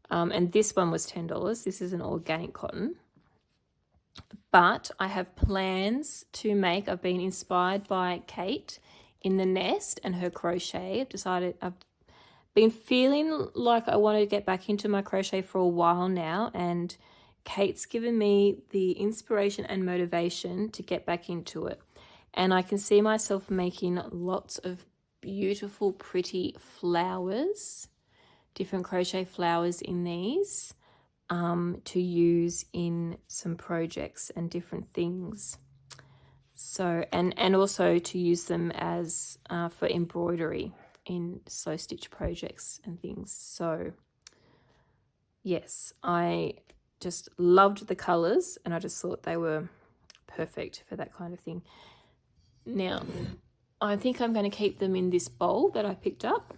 And this one was $10. This is an organic cotton. But I have plans to make, I've been inspired by Kate in the Nest and her crochet. I've been feeling like I want to get back into my crochet for a while now, and Kate's given me the inspiration and motivation to get back into it. And I can see myself making lots of beautiful, pretty flowers, different crochet flowers in these, to use in some projects and different things. So, and also to use them as for embroidery in slow stitch projects and things. So yes, I just loved the colours, and I just thought they were perfect for that kind of thing. Now, I think I'm going to keep them in this bowl that I picked up,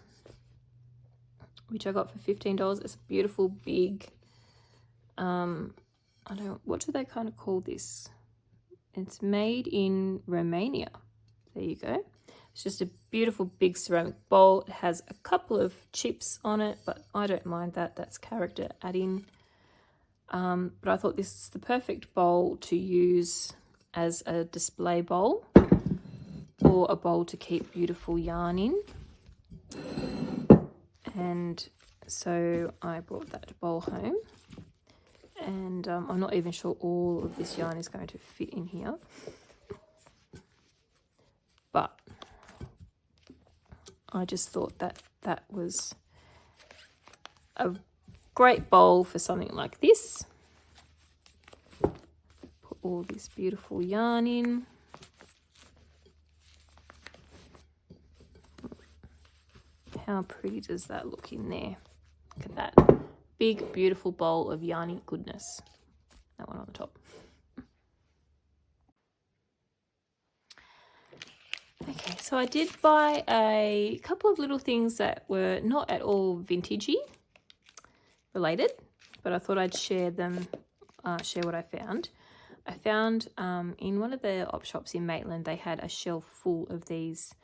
which I got for $15. It's a beautiful big, I don't, what do they kind of call this? It's made in Romania. There you go. It's just a beautiful big ceramic bowl. It has a couple of chips on it, but I don't mind that. That's character adding. But I thought this is the perfect bowl to use as a display bowl, or a bowl to keep beautiful yarn in. And so I brought that bowl home, and I'm not even sure all of this yarn is going to fit in here, but I just thought that that was a great bowl for something like this. Put all this beautiful yarn in. How pretty does that look in there? Look at that big, beautiful bowl of yarny goodness. So I did buy a couple of little things that were not at all vintagey related, but I thought I'd share them, share what I found. I found in one of the op shops in Maitland, they had a shelf full of these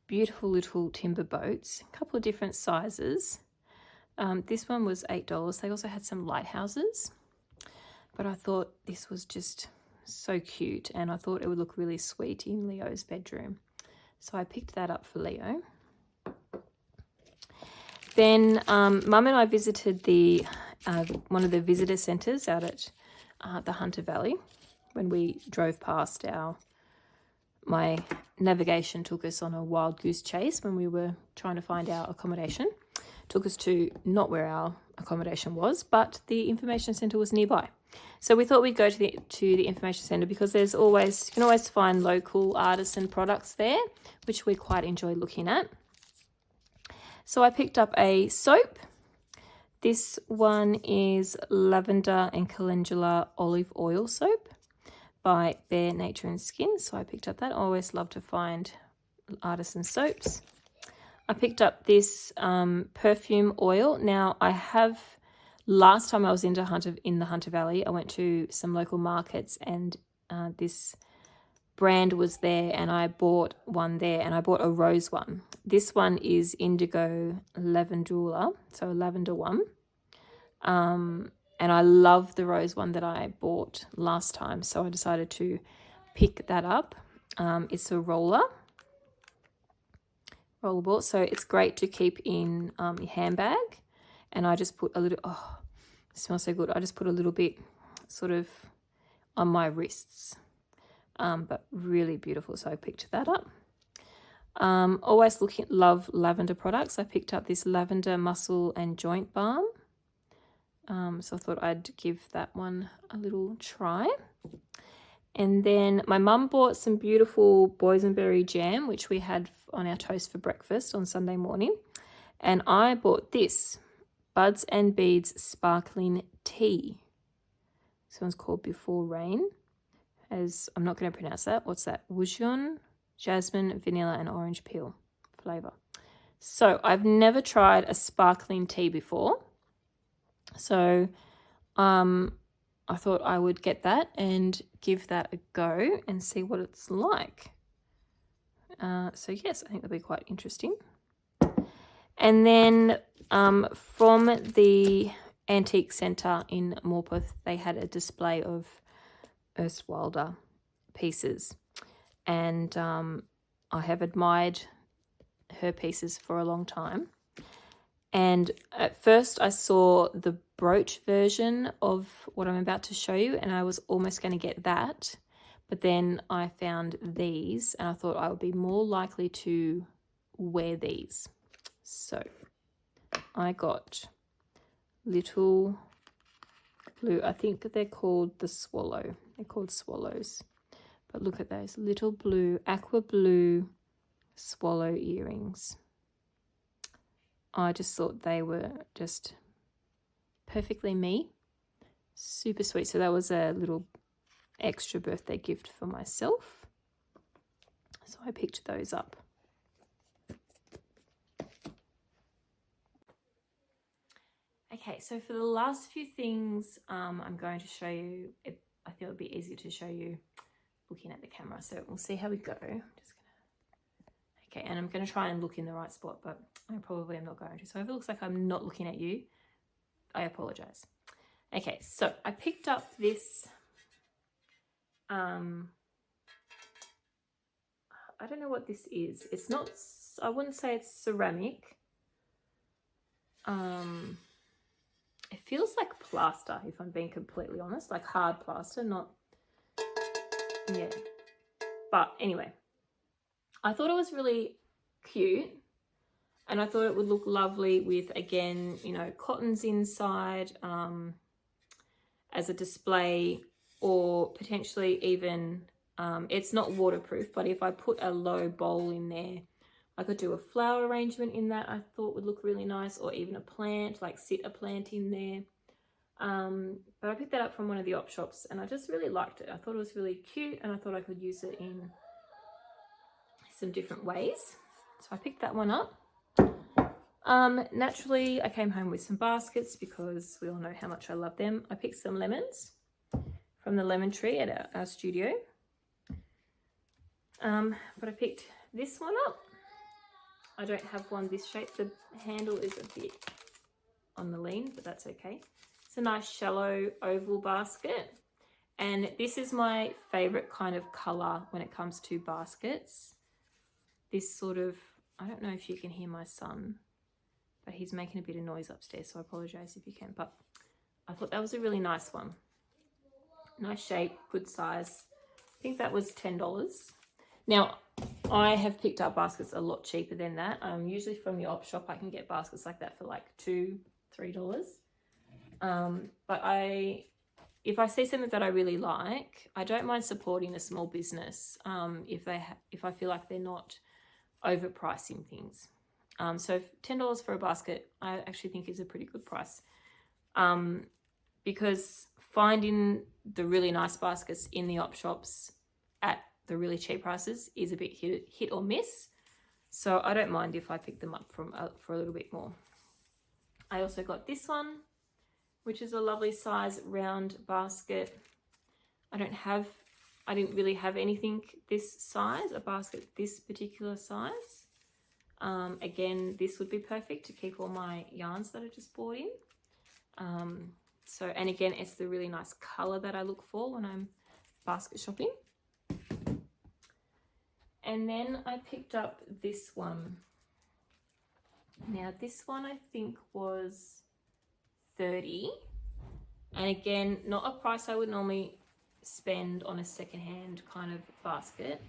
beautiful little timber boats, a couple of different sizes. This one was $8. They also had some lighthouses, but I thought this was just so cute and I thought it would look really sweet in Leo's bedroom. So I picked that up for Leo. Then Mum and I visited the one of the visitor centres out at the Hunter Valley when we drove past. My navigation took us on a wild goose chase when we were trying to find our accommodation. Took us to not where our accommodation was, but the information centre was nearby. So we thought we'd go to the information centre because you can always find local artisan products there, which we quite enjoy looking at. So I picked up a soap. This one is lavender and calendula olive oil soap by Bare Nature and Skin. So I picked up that. I always love to find artisan soaps. I picked up this perfume oil. Now last time I was in the Hunter Valley, I went to some local markets and this brand was there and I bought one there and I bought a rose one. This one is indigo lavandula, so a lavender one. And I love the rose one that I bought last time, so I decided to pick that up. It's a rollerball, so it's great to keep in your handbag. And I just put a little, oh, it smells so good. I just put a little bit sort of on my wrists, but really beautiful. So I picked that up. Always love lavender products. I picked up this lavender muscle and joint balm. So I thought I'd give that one a little try. And then my mum bought some beautiful boysenberry jam, which we had on our toast for breakfast on Sunday morning. And I bought this Buds and Beads Sparkling Tea. This one's called Before Rain. I'm not going to pronounce that. What's that? Wujeon, jasmine, vanilla, and orange peel flavour. So I've never tried a sparkling tea before. So I thought I would get that and give that a go and see what it's like. So yes, I think that'll be quite interesting. And then from the antique centre in Morpeth, they had a display of Erstwilder pieces. And I have admired her pieces for a long time. And at first I saw the brooch version of what I'm about to show you and I was almost going to get that. But then I found these and I thought I would be more likely to wear these. So I got little blue, I think they're called the swallow. They're called swallows. But look at those little blue, aqua blue swallow earrings. I just thought they were just perfectly me. Super sweet. So that was a little extra birthday gift for myself. So I picked those up. Okay, so for the last few things I'm going to show you, I feel it would be easier to show you looking at the camera. So we'll see how we go. Okay, and I'm going to try and look in the right spot, but I probably am not going to. So if it looks like I'm not looking at you, I apologize. Okay, so I picked up this, I don't know what this is. It's not, I wouldn't say it's ceramic. It feels like plaster, if I'm being completely honest, like hard plaster, not, yeah. But anyway, I thought it was really cute and I thought it would look lovely with, again, you know, cottons inside as a display, or potentially even, it's not waterproof, but if I put a low bowl in there, I could do a flower arrangement in that I thought would look really nice, or even a plant, like sit a plant in there. But I picked that up from one of the op shops and I just really liked it. I thought it was really cute and I thought I could use it in some different ways. So I picked that one up. Naturally, I came home with some baskets because we all know how much I love them. I picked some lemons from the lemon tree at our studio. But I picked this one up. I don't have one this shape. The handle is a bit on the lean, but that's okay. It's a nice shallow oval basket. And this is my favorite kind of color when it comes to baskets. This sort of, I don't know if you can hear my son, but he's making a bit of noise upstairs, so I apologize if you can. But I thought that was a really nice one. Nice shape, good size. I think that was $10. Now, I have picked up baskets a lot cheaper than that. Usually from the op shop, I can get baskets like that for like $2, $3. But if I see something that I really like, I don't mind supporting a small business if I feel like they're not overpricing things. So $10 for a basket, I actually think is a pretty good price. Because finding the really nice baskets in the op shops at the really cheap prices is a bit hit or miss. So I don't mind if I pick them up for a little bit more. I also got this one, which is a lovely size round basket. I didn't really have anything this size, a basket this particular size. Again, this would be perfect to keep all my yarns that I just bought in. And again, it's the really nice color that I look for when I'm basket shopping. And then I picked up this one. Now this one I think was $30. And again, not a price I would normally spend on a secondhand kind of basket,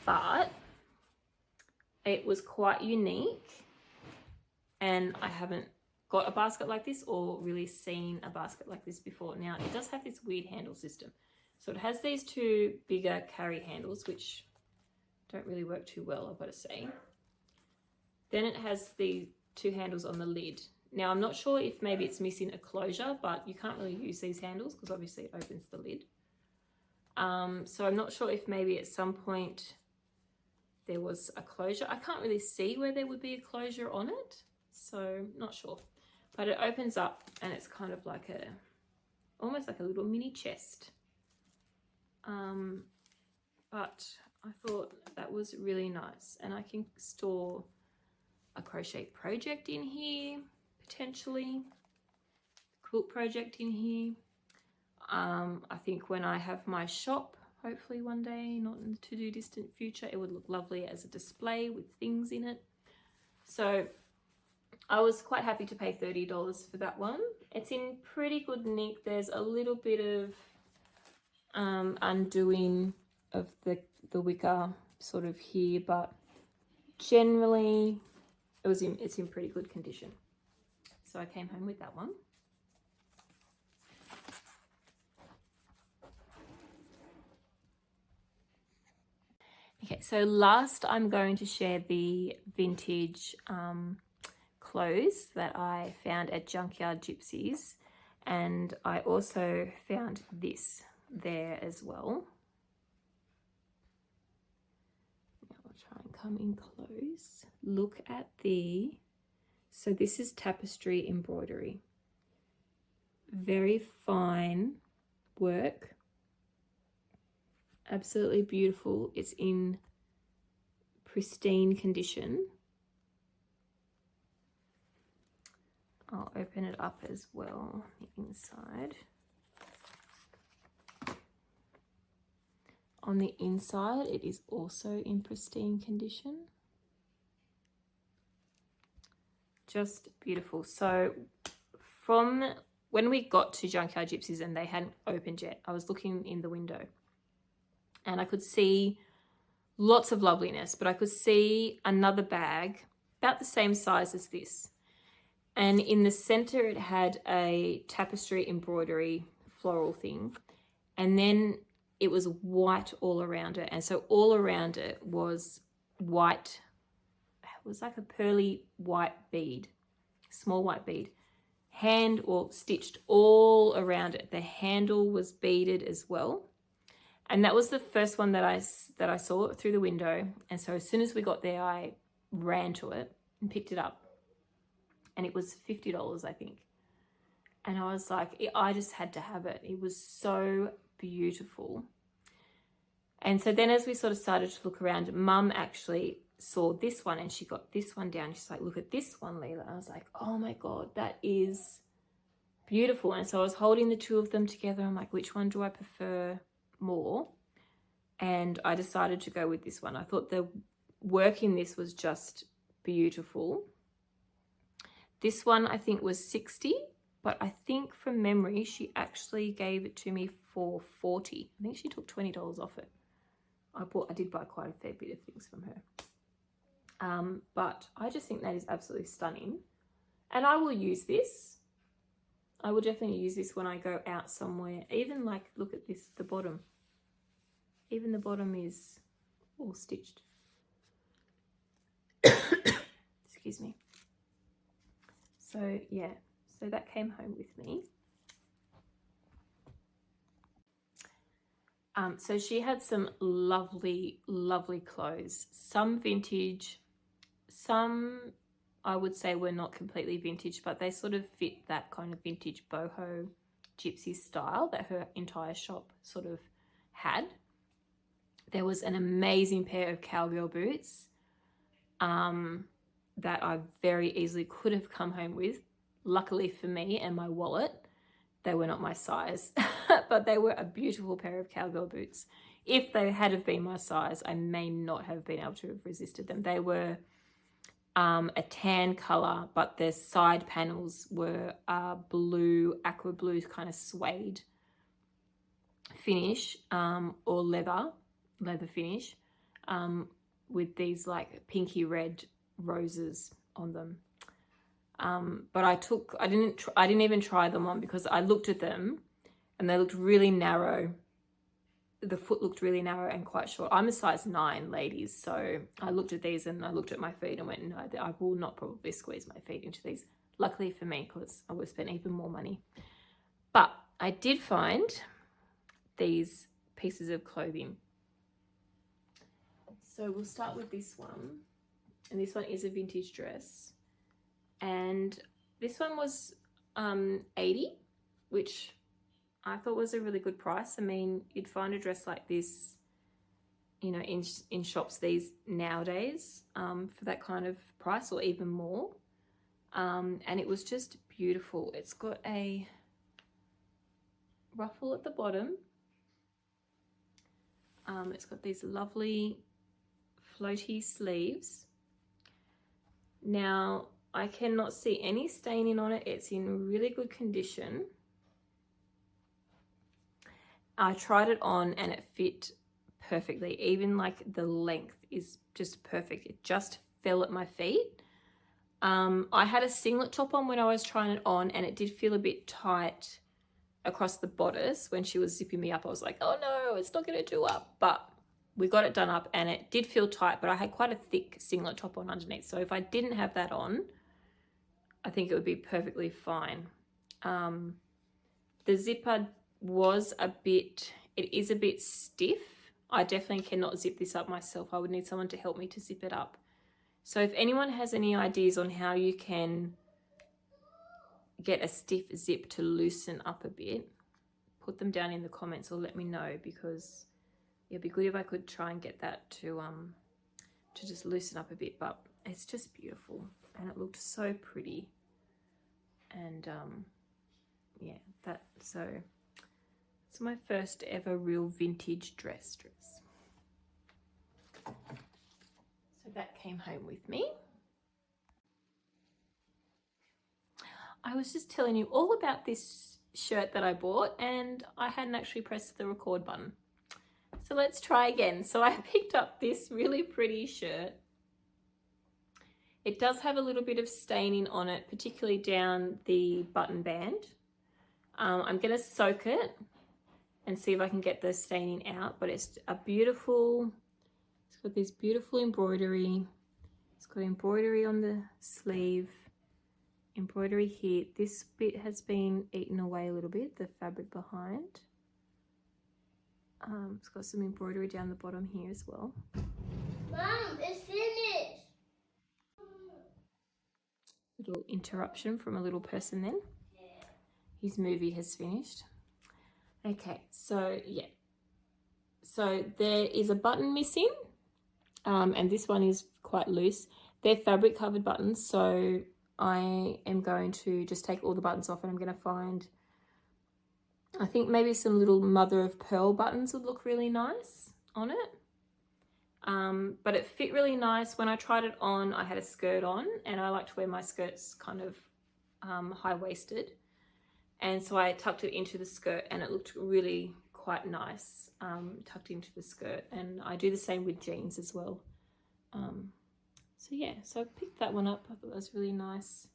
but it was quite unique. And I haven't got a basket like this or really seen a basket like this before. Now it does have this weird handle system. So it has these two bigger carry handles, which don't really work too well, I've got to say. Then it has the two handles on the lid. Now I'm not sure if maybe it's missing a closure, but you can't really use these handles because obviously it opens the lid. So I'm not sure if maybe at some point there was a closure. I can't really see where there would be a closure on it, so not sure. But it opens up and it's kind of like almost like a little mini chest. But I thought that was really nice, and I can store a crochet project in here, potentially, quilt project in here. I think when I have my shop, hopefully one day, not in the too distant future, it would look lovely as a display with things in it. So I was quite happy to pay $30 for that one. It's in pretty good nick. There's a little bit of undoing of the wicker sort of here, but generally it's in pretty good condition. So I came home with that one. Okay, so last I'm going to share the vintage clothes that I found at Junkyard Gypsies, and I also found this there as well. Try and come in close. Look at so this is tapestry embroidery. Very fine work. Absolutely beautiful. It's in pristine condition. I'll open it up as well, the inside. On the inside, it is also in pristine condition. Just beautiful. So from when we got to Junkyard Gypsies and they hadn't opened yet, I was looking in the window and I could see lots of loveliness, but I could see another bag about the same size as this. And in the center, it had a tapestry embroidery floral thing. And then it was white all around it. And so all around it was white. It was like a pearly white bead, small white bead, hand or stitched all around it. The handle was beaded as well. And that was the first one that I saw through the window. And so as soon as we got there, I ran to it and picked it up. And it was $50, I think. And I was like, I just had to have it. It was so beautiful. And so then as we sort of started to look around, Mum actually saw this one and she got this one down. She's like, look at this one, Leela. And I was like, oh my God, that is beautiful. And so I was holding the two of them together. I'm like, which one do I prefer more? And I decided to go with this one. I thought the work in this was just beautiful. This one I think was $60, but I think from memory she actually gave it to me for $40. I think she took $20 off it. I did buy quite a fair bit of things from her. But I just think that is absolutely stunning. And I will use this. I will definitely use this when I go out somewhere. Even like, look at this, the bottom. Even the bottom is all stitched. Excuse me. So yeah, so that came home with me. So she had some lovely, lovely clothes. Some vintage, some I would say were not completely vintage, but they sort of fit that kind of vintage boho gypsy style that her entire shop sort of had. There was an amazing pair of cowgirl boots that I very easily could have come home with. Luckily for me and my wallet, they were not my size, but they were a beautiful pair of cowgirl boots. If they had have been my size, I may not have been able to have resisted them. They were a tan color, but their side panels were blue, aqua blue kind of suede finish, or leather finish, with these like pinky red roses on them. But I didn't even try them on because I looked at them and they looked really narrow. The foot looked really narrow and quite short. I'm a size 9, ladies, so I looked at these and I looked at my feet and went, no, I will not probably squeeze my feet into these. Luckily for me, because I would have spent even more money. But I did find these pieces of clothing. So we'll start with this one. And this one is a vintage dress. And this one was $80, which I thought was a really good price. I mean, you'd find a dress like this, you know, in shops these nowadays for that kind of price or even more. And it was just beautiful. It's got a ruffle at the bottom. It's got these lovely floaty sleeves. Now, I cannot see any staining on it. It's in really good condition. I tried it on and it fit perfectly. Even like the length is just perfect. It just fell at my feet. I had a singlet top on when I was trying it on and it did feel a bit tight across the bodice when she was zipping me up. I was like, oh no, it's not going to do up. But we got it done up and it did feel tight, but I had quite a thick singlet top on underneath. So if I didn't have that on, I think it would be perfectly fine. The zipper was it is a bit stiff. I definitely cannot zip this up myself. I would need someone to help me to zip it up. So if anyone has any ideas on how you can get a stiff zip to loosen up a bit, put them down in the comments or let me know, because it'd be good if I could try and get that to just loosen up a bit. But it's just beautiful and it looked so pretty. And yeah, so it's my first ever real vintage dress. So that came home with me. I was just telling you all about this shirt that I bought and I hadn't actually pressed the record button. So let's try again. So I picked up this really pretty shirt. It does have a little bit of staining on it, particularly down the button band. I'm going to soak it and see if I can get the staining out, but it's a beautiful, it's got this beautiful embroidery. It's got embroidery on the sleeve, embroidery here. This bit has been eaten away a little bit, the fabric behind. It's got some embroidery down the bottom here as well. Mom, it's finished. Little interruption from a little person then. His movie has finished. Okay, so yeah. So there is a button missing, and this one is quite loose. They're fabric covered buttons, so I am going to just take all the buttons off, and I'm going to find, I think maybe some little mother of pearl buttons would look really nice on it. But it fit really nice. When I tried it on, I had a skirt on, and I like to wear my skirts kind of high-waisted. And so I tucked it into the skirt, and it looked really quite nice tucked into the skirt. And I do the same with jeans as well. So yeah, so I picked that one up. I thought that was really nice.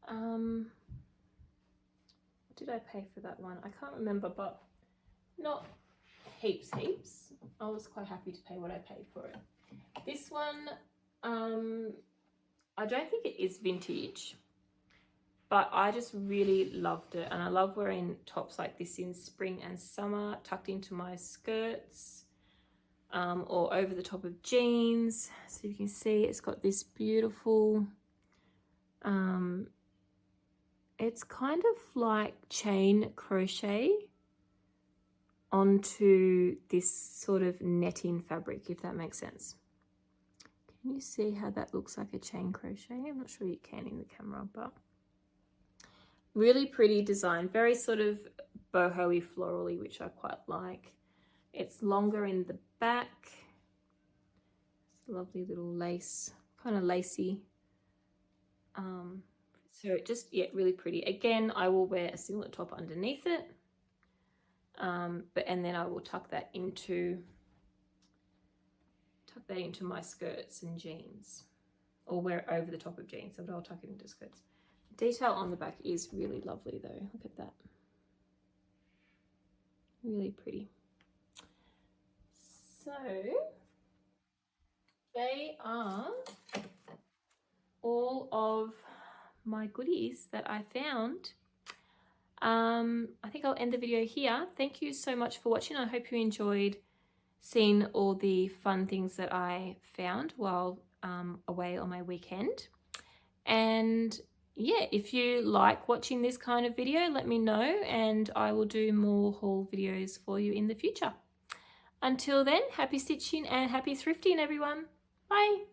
What did I pay for that one? I can't remember, but not heaps. I was quite happy to pay what I paid for it. This one, I don't think it is vintage, but I just really loved it. And I love wearing tops like this in spring and summer, tucked into my skirts, or over the top of jeans. So you can see it's got this beautiful, it's kind of like chain crochet onto this sort of netting fabric, if that makes sense. Can you see how that looks like a chain crochet? I'm not sure you can in the camera, but really pretty design, very sort of boho-y, florally, which I quite like. It's longer in the back. It's a lovely little lace, kind of lacy. So just, yeah, really pretty. Again, I will wear a singlet top underneath it. And then I will tuck that into my skirts and jeans, or wear it over the top of jeans, but I'll tuck it into skirts. The detail on the back is really lovely though. Look at that. Really pretty. So they are all of my goodies that I found. I think I'll end the video here. Thank you so much for watching. I hope you enjoyed seeing all the fun things that I found while away on my weekend. And yeah, if you like watching this kind of video, let me know, and I will do more haul videos for you in the future. Until then, happy stitching and happy thrifting, everyone. Bye.